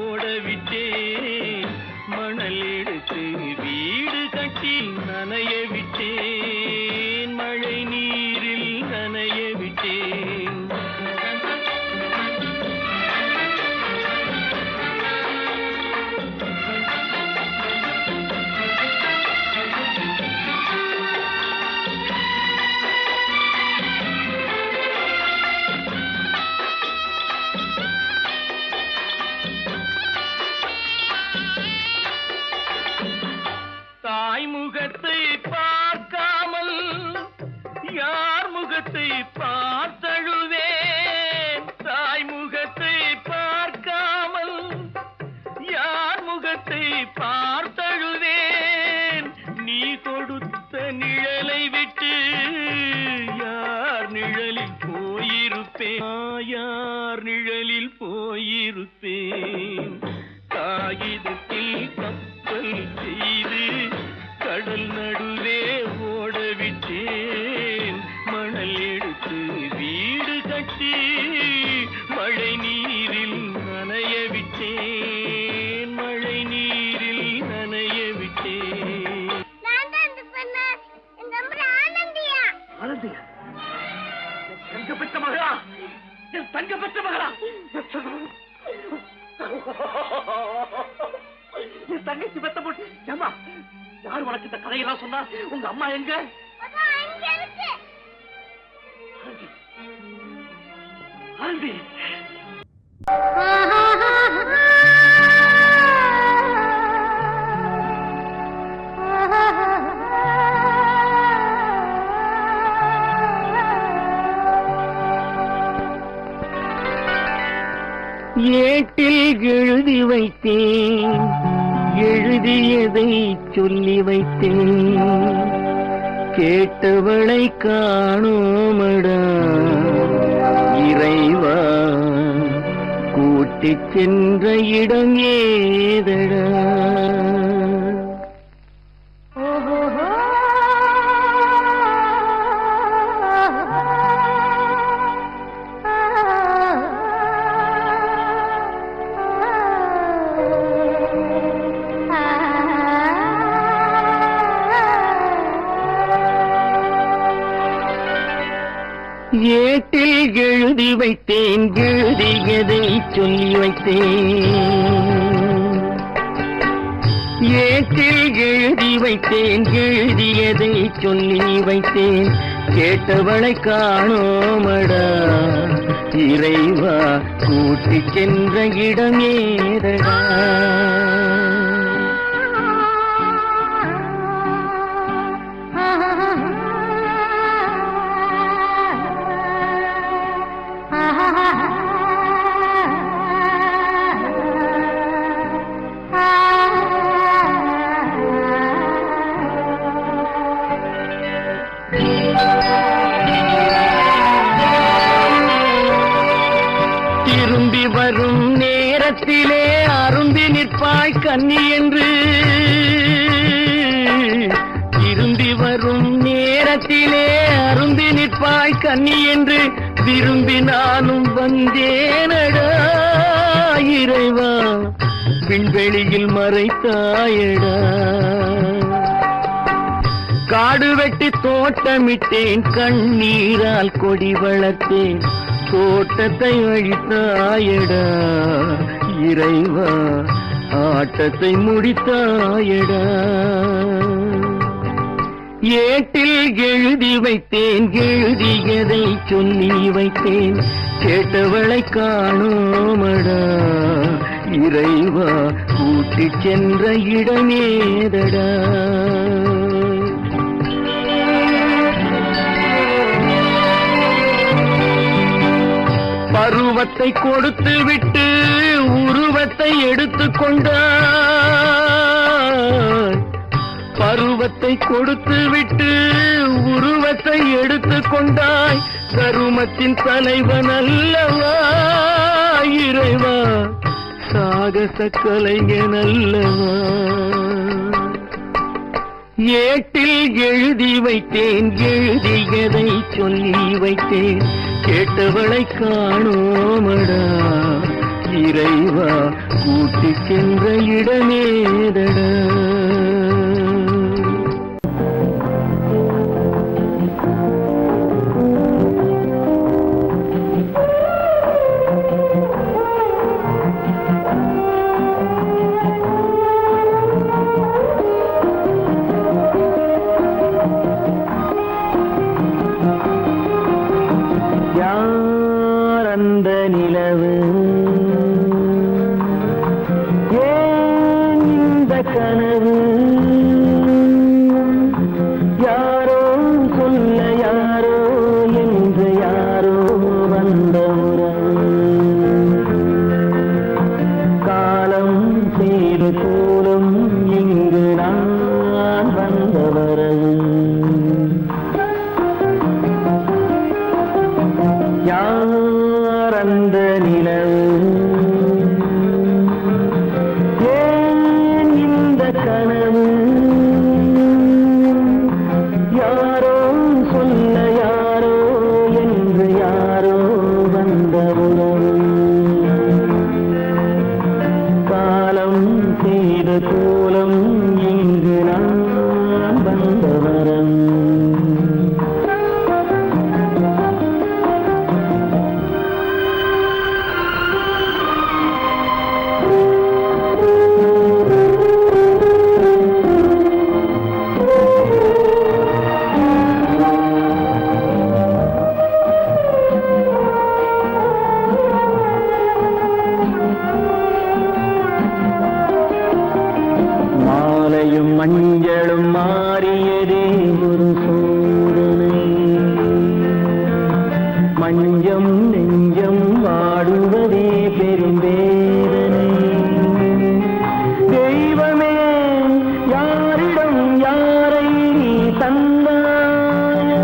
ஓடவிட்டேன், மணல் எடுத்து வீடு கட்டி நனைய விட்டேன், மழை நீரில் நனைய விட்டேன். தாய் முகத்தை பார்க்காமல் யார் முகத்தை பார்த்தழுவேன், தாய் முகத்தை பார்க்காமல் யார் முகத்தை பார்த்தழுவேன். நீ கொடுத்த நிழலை விட்டு யார் நிழலில் போயிருப்பேன், யார் நிழலில் போயிருப்பேன். காகிதத்தில் கப்பல் செய்து கடல் நடுவே ஓடவிட்டேன், மணல் எடுத்து வீடு கட்டி மழை நீரில் நனைய விட்டேன், மழை நீரில் நனைய விட்டேன். ஆனந்தியா, தங்க பெற்ற மகளா, என் தங்க பெற்ற மகளா, என் தங்கச்சி பெத்த போட்டு ஏமா யார் உனக்கு இந்த கதையெல்லாம் சொன்னா? உங்க அம்மா எங்க? ஆனந்தி, ஏட்டில் எழுதி வைத்தேன், எழுதியதை சொல்லி வைத்தேன், கேட்டவளை காணோமடா இறைவா, கூட்டிச் சென்ற இடம் ஏதடா. ஏட்டில் எழுதி வைத்தேன், எழுதியதை சொல்லி வைத்தேன், ஏட்டில் எழுதி வைத்தேன், எழுதியதை சொல்லி வைத்தேன், கேட்டவளை காணோமடா இறைவா, கூட்டிச் சென்ற இடம் ஏதடா. திரும்பி வரும் நேரத்திலே அரும்பி நிற்பாய் கன்னி என்று, திரும்பி வரும் நேரத்திலே அரும்பி நிற்பாய் கன்னி என்று விரும்பி நானும் வந்தேனடா இறைவா, விண்வெளியில் மறைத்தாயடா. காடு வெட்டி தோட்டமிட்டேன், கண்ணீரால் கொடி வளர்த்தேன், தோட்டத்தை அழித்தாயடா இறைவா, ஆட்டத்தை முடித்தாயடா. ஏட்டில் எழுதி வைத்தேன், எழுதியதை சொல்லி வைத்தேன், கேட்டவளை காணோமடா இறைவா, கூட்டிச் சென்ற இடமேதடா. பருவத்தை கொடுத்து விட்டு உருவத்தை எடுத்துக் கொண்டாய், பருவத்தை கொடுத்து விட்டு உருவத்தை எடுத்துக் கொண்டாய், கருமத்தின் தலைவன் அல்லவா இறைவா, சாகச கலைஞன் அல்லவா. ஏட்டில் எழுதி வைத்தேன், எழுதியதை சொல்லி வைத்தேன், கேட்டவளை காணோமடா இறைவா, கூட்டிச் சென்ற இடமேதடா. அந்த நிலவு ஏன் இந்த கனவு, யாரோ சொல்ல யாரோ என்று யாரோ வந்த உறவு, காலம் செய்து கூறும் இங்கு நான் வந்த வரவு. அந்த நிலவு ஏன் இந்த கனவு, யாரோ சொல்ல யாரோ என்று யாரோ வந்த உறவு, காலம் செய்த கோலம் இங்கு நான் வந்த வரம். கொஞ்சம் நெஞ்சம் வாடுவதே பெரும் வேதனை. தெய்வமே யாரிடம் யாரை நீ தந்தாயோ,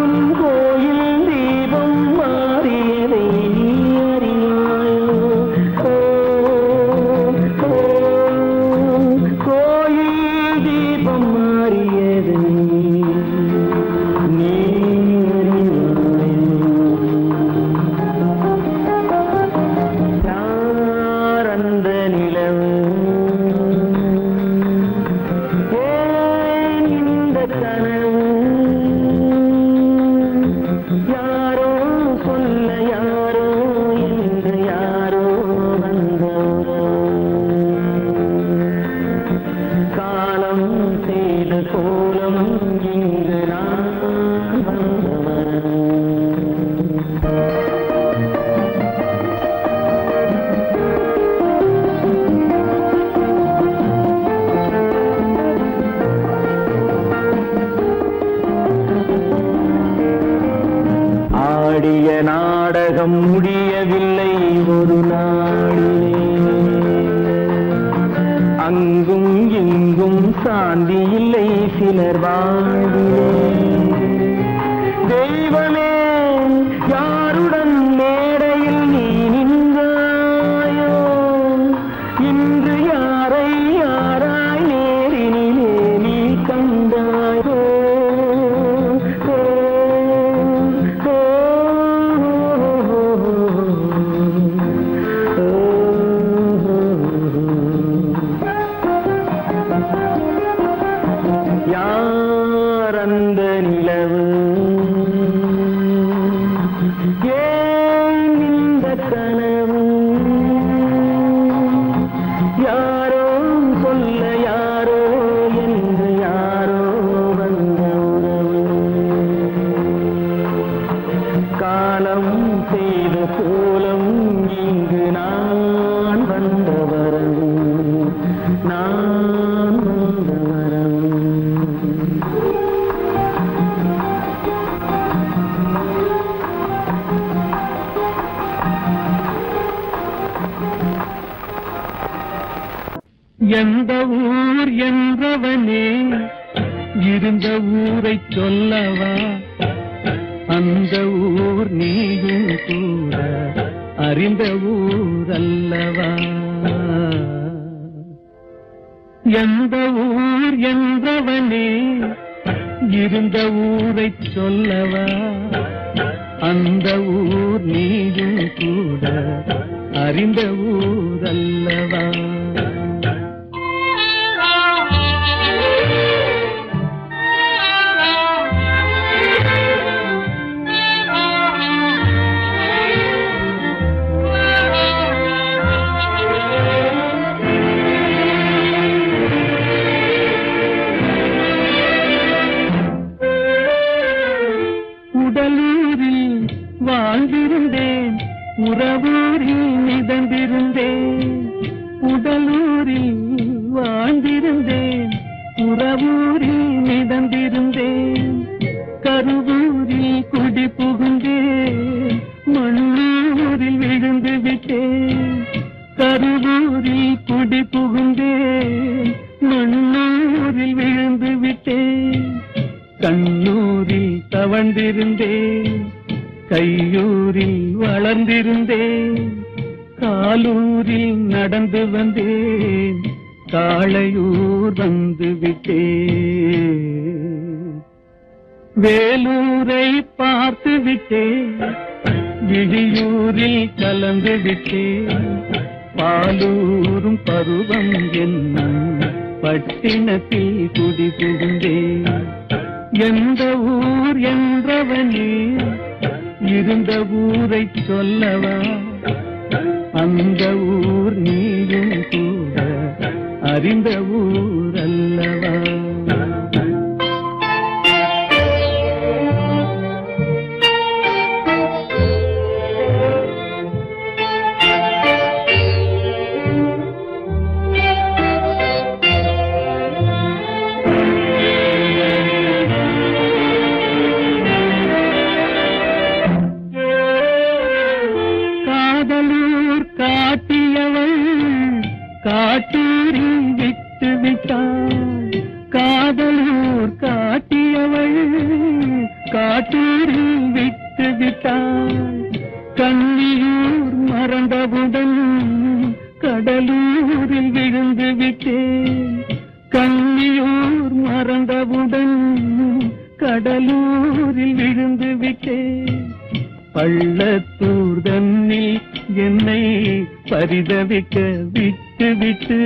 உன் கோயில் தீபம் மாறியதை நீ அறியாயோ. கோயில் தீபம் மாறியதை நீ யாரந்த நிலவு, ஏன் இந்த கனவு, யாரோ சொல்ல யாரோ என்று யாரோ வந்த காலம் செய்த கோலம் இங்கு நான் வந்தவன். ஆடிய நாடகம் முடியவில்லை ஒரு நாளிலே, அங்கும் இங்கும் சாந்தி இல்லை சிலர் வாழ்விலே. தெய்வமே யாருடன் மேடையில் நீ நின்றாயோ, இன்று யாரை யாராய் நேரினிலே நீ கண்டாயோ. யாரந்த நிலவு, ஏன் இந்த கனவு, யாரோ சொல்ல யாரோ என்று யாரோ வந்த உறவு. காலம் செய்த கோலம் இங்கு நான் வந்த வரவு, நான் வந்த வரவு. எந்த ஊர் என்றவனே இருந்த ஊரை சொல்லவா, அந்த ஊர் நீயும் கூட அறிந்த ஊர் அல்லவா. எந்த ஊர் என்றவனே இருந்த ஊரை சொல்லவா, அந்த ஊர் நீயும் கூட அறிந்த ஊர் அல்லவா. உடலூரில் வாழ்ந்திருந்தேன், உறவூரில் மிதந்திருந்தேன். உடலூரில் வாழ்ந்திருந்தேன், உறவூரில் மிதந்திருந்தேன். கருவூரில் குடி புகுந்தேன், மண்ணூரில் விழுந்து விட்டேன். கருவூரில் குடி புகுந்தேன், மண்ணூரில் விழுந்து விட்டேன். கண்ணூரில் தவழ்ந்திருந்தேன், கையூரில் வளர்ந்திருந்தேன். காலூரில் நடந்து வந்தேன், காளையூர் வந்து விட்டேன். வேலூரை பார்த்து விட்டேன், விழியூரில் கலந்து விட்டேன். பாலூரும் பருவம் என்னும் பட்டினத்தில் குடி புகுந்தேன். எந்த ஊர் என்றவனே இருந்த ஊரை சொல்லவா, அந்த ஊர் நீயும் கூட அறிந்த ஊர் அல்லவா. விட்டாள். கண்ணியூர் மறந்தவுடன் கடலூரில் விழுந்து விட்டேன். கண்ணியூர் மறந்தவுடன் கடலூரில் விழுந்து விட்டேன். பள்ளத்தூர் தன்னில் என்னை பரிதவிக்க விட்டு விட்டு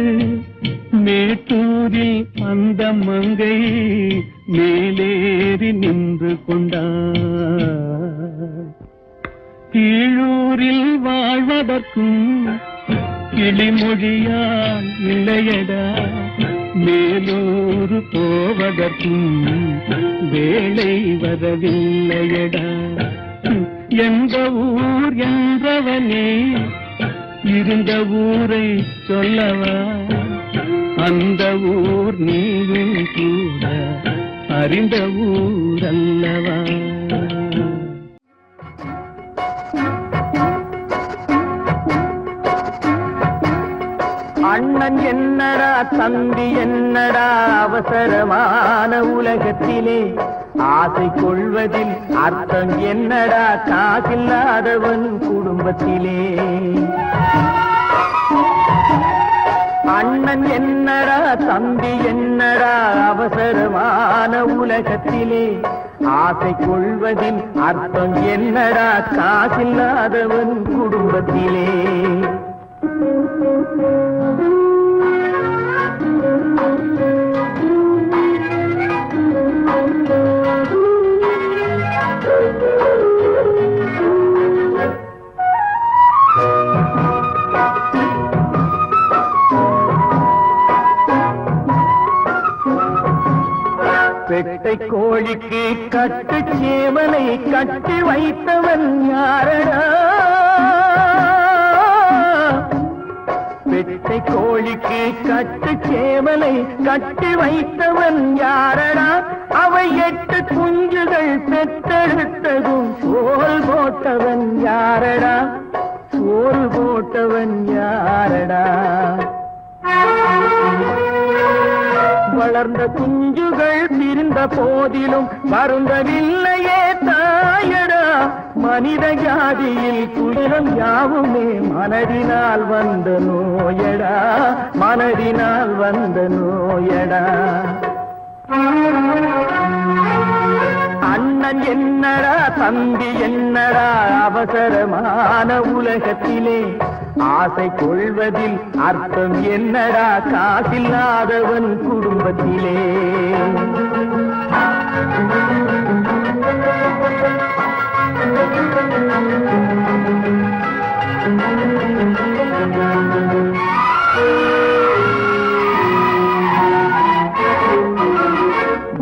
மேட்டூரில் அந்த மங்கை மேலேறி நின்று கொண்டார். கீழூரில் வாழ்வதற்கும் கிளிமொழியால் இல்லையடா, மேலூர் போவதற்கும் வேலை வரவில்லையடா. எந்த ஊர் என்றவனே இருந்த ஊரை சொல்லவா, அந்த ஊர் நீயும் கூட அறிந்த ஊர் அல்லவா. அண்ணன் என்னடா தம்பி என்னடா அவசரமான உலகத்திலே ஆசை கொள்வதில் அர்த்தம் என்னடா காசில்லாதவன் குடும்பத்திலே. அண்ணன் என்னடா தம்பி என்னடா அவசரமான உலகத்திலே ஆசை கொள்வதில் அர்த்தம் என்னடா காசில்லாதவன் குடும்பத்திலே. பெட்டை கோழிக்கு கட்டு சேவலை கட்டி வைத்தவன் யாரடா. பெட்டை கோழிக்கு கட்டு சேவலை கட்டி வைத்தவன் யாரடா. அவை 8 குஞ்சுகள் பெற்றெடுத்ததும் சோல் போட்டவன் யாரடா, சோல் போட்டவன் யாரடா. வளர்ந்த குஞ்சுகள் பிரிந்த போதிலும் வருந்தவில்லையே தாயடா. மனித ஜாதியில் துயரம் யாவுமே மனதினால் வந்த நோயடா, மனதினால் வந்த நோயடா. அண்ணன் என்னடா தம்பி என்னடா அவசரமான உலகத்திலே ஆசை கொள்வதில் அர்த்தம் என்னடா காசில்லாதவன் குடும்பத்திலே.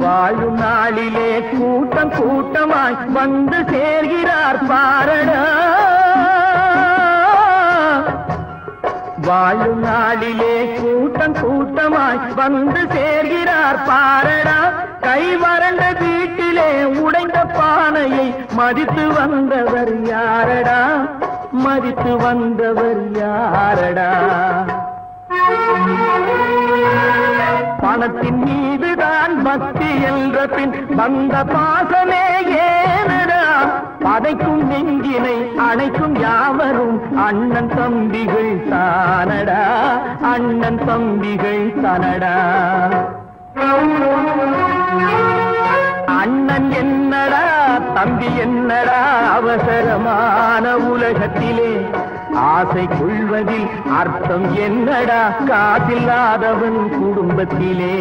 வாழும் நாளிலே கூட்டம் கூட்டமாய் வந்து சேர்கிறார் பாரடா. வாழும் நாளிலே கூட்டம் கூட்டமாய் வந்து சேர்கிறார் பாரடா. கை வறண்ட வீட்டிலே உடைந்த பானையை மதித்து வந்தவர் யாரடா, மதித்து வந்தவர் யாரடா. பணத்தின் மீதுதான் பக்தி என்ற பின் வந்த பாசமே ஏனடா. பதைக்கும் நெஞ்சினை அணைக்கும் யாவரும் அண்ணன் தம்பிகள் தானடா, அண்ணன் தம்பிகள் தானடா. அண்ணன் என்னடா தம்பி என்னடா அவசரமான உலகத்திலே ஆசை கொள்வதில் அர்த்தம் என்னடா காசில்லாதவன் குடும்பத்திலே.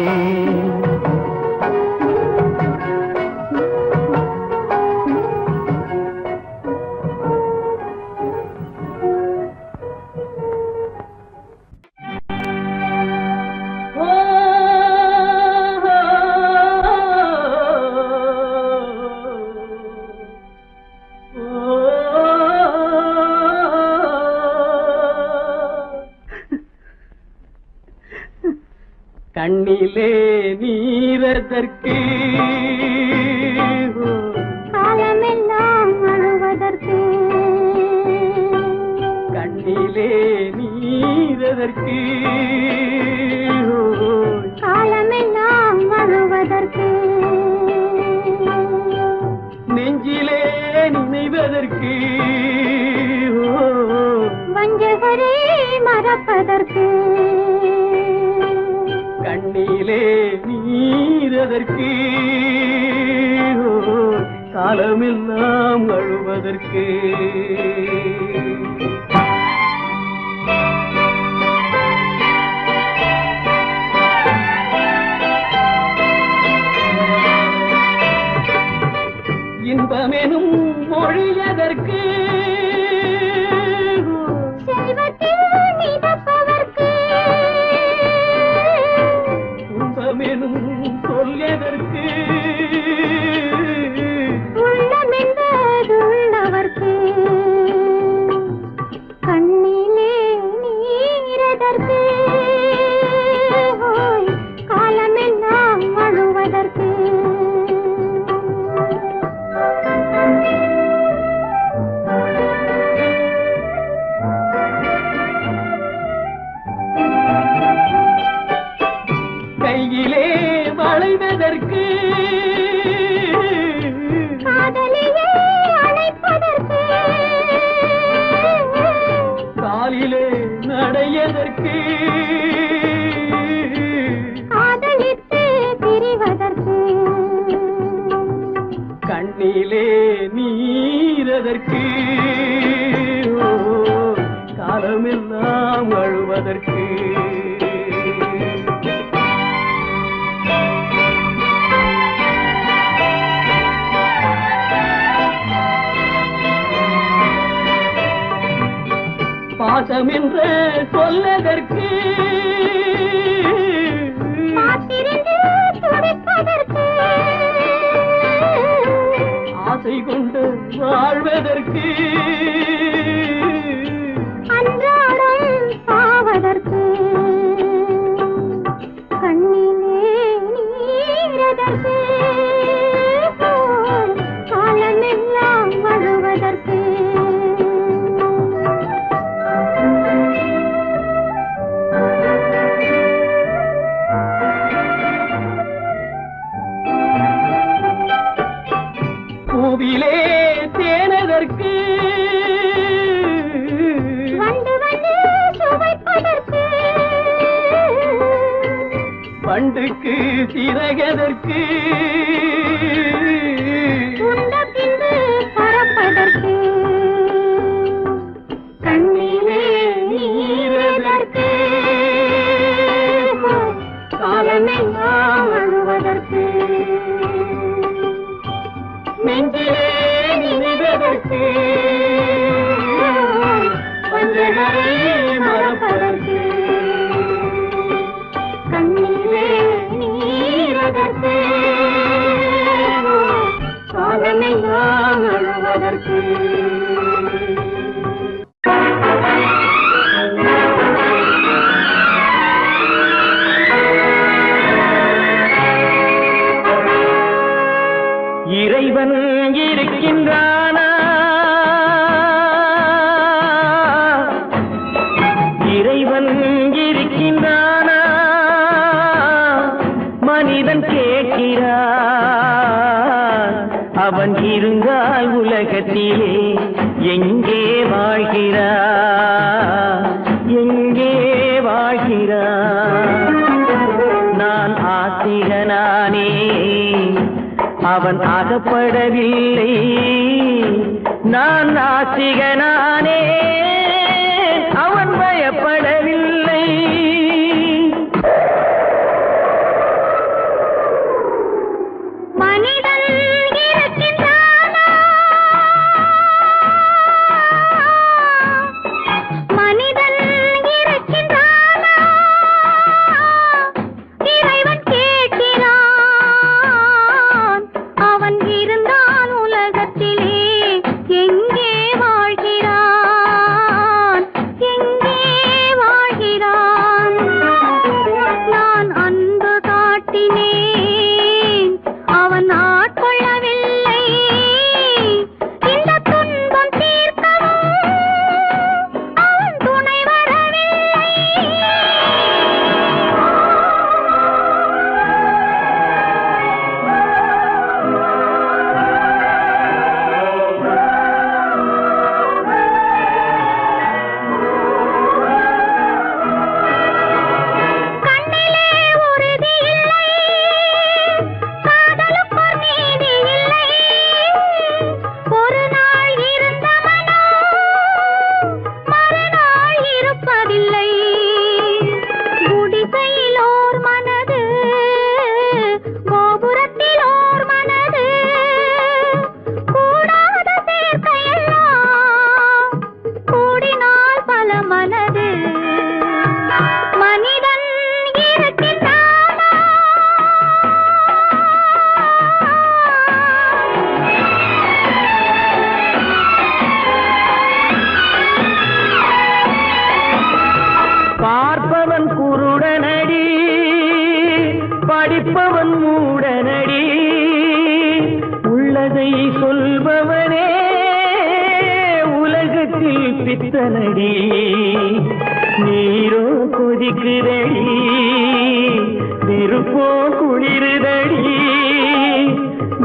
கண்ணிலே நீரதற்கு காலமெல்லாம் அழுவதற்கு. கண்ணிலே நீரதற்கு காலமெல்லாம் அழுவதற்கு. நெஞ்சிலே நினைவதற்கு வாழ்வதற்கு வஞ்சகரை மறப்பதற்கு கண்ணிலே நீரதற்கு காலமெல்லாம் அழுவதற்கு இன்பமெனும் மொழியதற்கு செல்வத்தில் மிதப்பதற்கு துன்பமெனும் சொல்லியதற்கு உள்ளமென்பதுள்ளவர்க்கு கண்ணிலே நீரதற்கு காலமெல்லாம் அழுவதற்கு கையிலே வளைவதற்கு காதலியே அழைப்பதற்கு காலிலே நடையதற்கு காதலித்து பிரிவதற்கு கண்ணிலே நீரதற்கு காலமெல்லாம் அழுவதற்கு பாசம் என்ற சொல்லதற்கு காத்திருந்து துடிப்பதற்கு ஆசை கொண்டு வாழ்வதற்கு அன்றாடம் சாவதற்கு கண்ணிலே நீரதற்கு காலமெல்லாம் அழுவதற்கு பூவிலே தேனதற்கு வந்து வந்து சுவைப்பதற்கு பண்டுக்கு சிறகதற்கு உண்ட பின்பு பறப்பதற்கு கண்ணிலே நீரதற்கு காலமெல்லாம் அழுவதற்கு நெஞ்சிலே நினைவதற்கு வஞ்சகரை மறப்பதற்கு கண்ணிலே நீரதற்கு காலமெல்லாம் அழுவதற்கு இறைவன் இருக்கின்றானா? இறைவன் இருக்கின்றானா? மனிதன் கேட்கிறான். அவன் இருந்தால் உலகத்திலே எங்கே வாழ்கிறான்? எங்கே வாழ்கிறான்? நான் ஆத்திகனானே, அவன் அகப்படவில்லை. நான் நாத்திகனானே, அவன் பயப்படவில்லை. மனிதன் இருக்கின்றானா? மனிதன் இருக்கின்றானா? இறைவன் கேட்கிறான். அவன் இருந்தான் உலகத்திலே எங்கே வாழ்கிறான்? கட்டில் பித்தனடி நீரோ கொதிக்குதடி திருப்போ குளிருதடி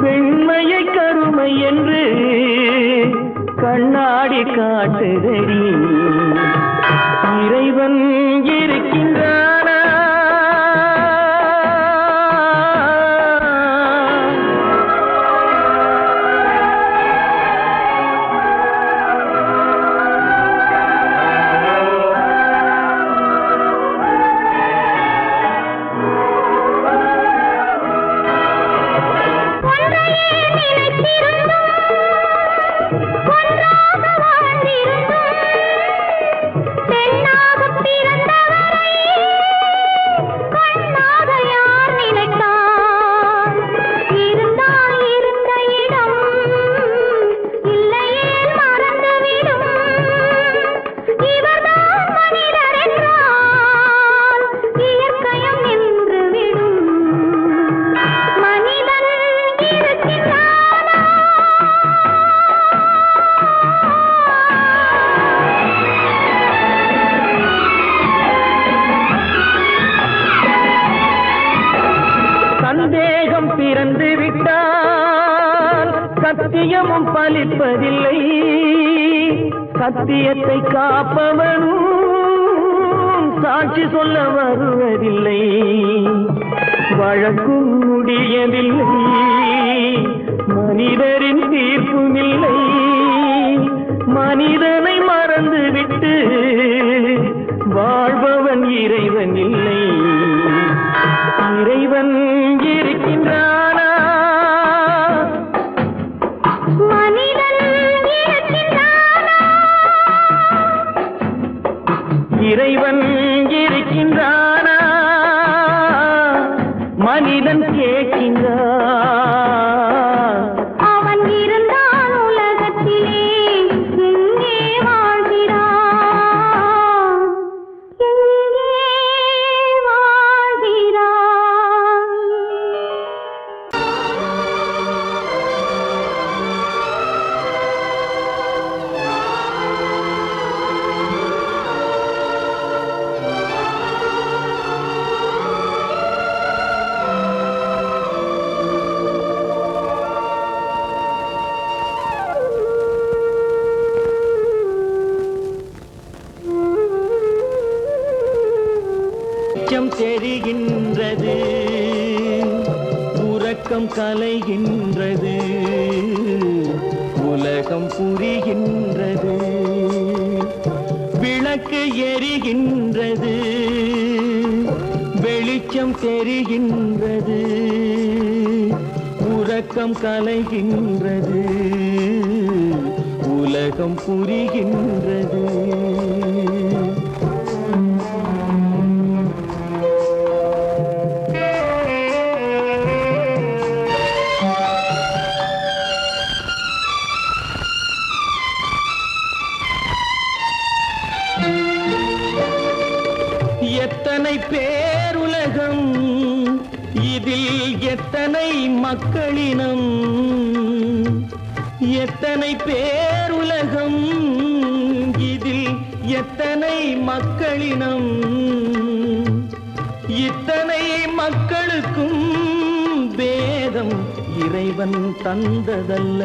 வெண்மையை கருமை என்று கண்ணாடி காட்டுதடி இறைவன் இருக்கின்றானா சந்தேகம் பிறந்து விட்டால் சத்தியமும் பலிப்பதில்லை சத்தியத்தை காப்பவனும் சாட்சி சொல்ல வருவதில்லை வழக்கும் முடியவில்லை மனிதரின் தீர்ப்பும் இல்லை மனிதனை மறந்துவிட்டு வாழ்பவன் இறைவன் இல்லை இறைவன் இருக்கின்றானா மனிதன் இருக்கின்றானா இறைவன் இருக்கின்றானா மனிதன் கேட்கின்றான் அவன் இருந்தான் உலகத்திலே எங்கே வாழ்கிறான் எங்கே வாழ்கிறான் வெளிச்சம் தெரிகின்றது உறக்கம் கலைகின்றது உலகம் புரிகின்றது விளக்கு எரிகின்றது வெளிச்சம் தெரிகின்றது உறக்கம் கலைகின்றது உலகம் புரிகின்றது எத்தனை பேருலகம் இதில் எத்தனை மக்களினம் எத்தனை பேருலகம் இதில் எத்தனை மக்களினம் இத்தனை மக்களுக்கும் வேதம் இறைவன் தந்ததல்ல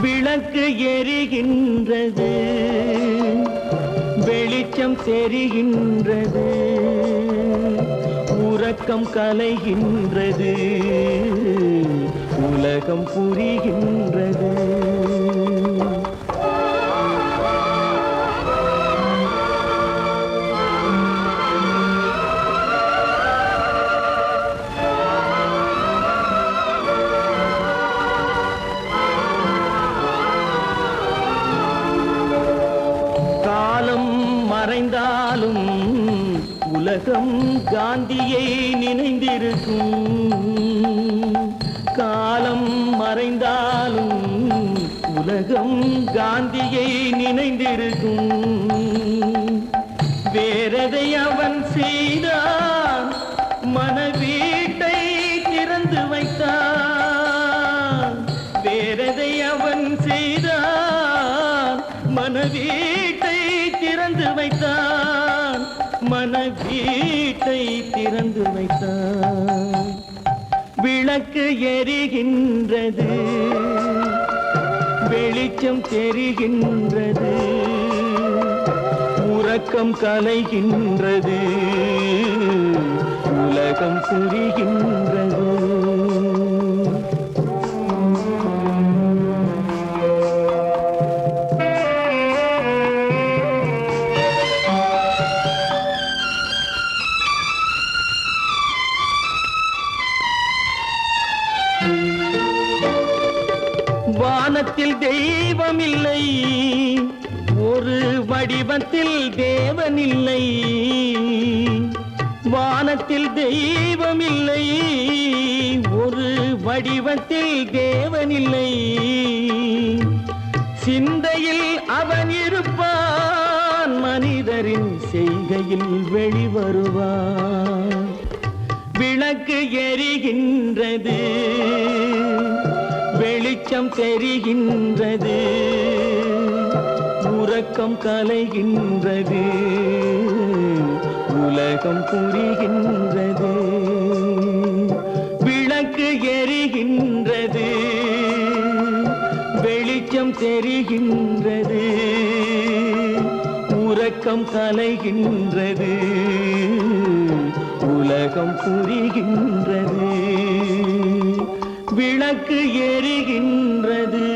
விளக்கு எரிகின்றது வெளிச்சம் தெரிகின்றது உறக்கம் கலைகின்றது உலகம் புரிகின்றது காலம் மறைந்தாலும் உலகம் காந்தியை நினைந்திருக்கும் காலம் மறைந்தாலும் உலகம் காந்தியை நினைந்திருக்கும் வேறதை அவன் செய்தான் மனவீட்டை திறந்து வைத்தான் வேறதை அவன் செய்தான் வீட்டை திறந்து வைத்தான், மன வீட்டை திறந்து வைத்தான். விளக்கு எரிகின்றது, வெளிச்சம் தெரிகின்றது, உறக்கம் கலைகின்றது, உலகம் புரிகின்றது. வானத்தில் தெய்வம் இல்லை, ஒரு வடிவத்தில் தேவன் இல்லை. வானத்தில் தெய்வம் இல்லை, ஒரு வடிவத்தில் தேவன் இல்லை. சிந்தையில் அவன் இருப்பான், மனிதரின் செய்கையில் வெளிவருவான். விளக்கு எரிகின்றது, வெளிச்சம் தெரிகின்றது, உறக்கம் கலைகின்றது, உலகம் புரிகின்றது. விளக்கு எரிகின்றது, வெளிச்சம் தெரிகின்றது, உறக்கம் கலைகின்றது, உலகம் புரிகின்றது. விளக்கு எரிகின்றது.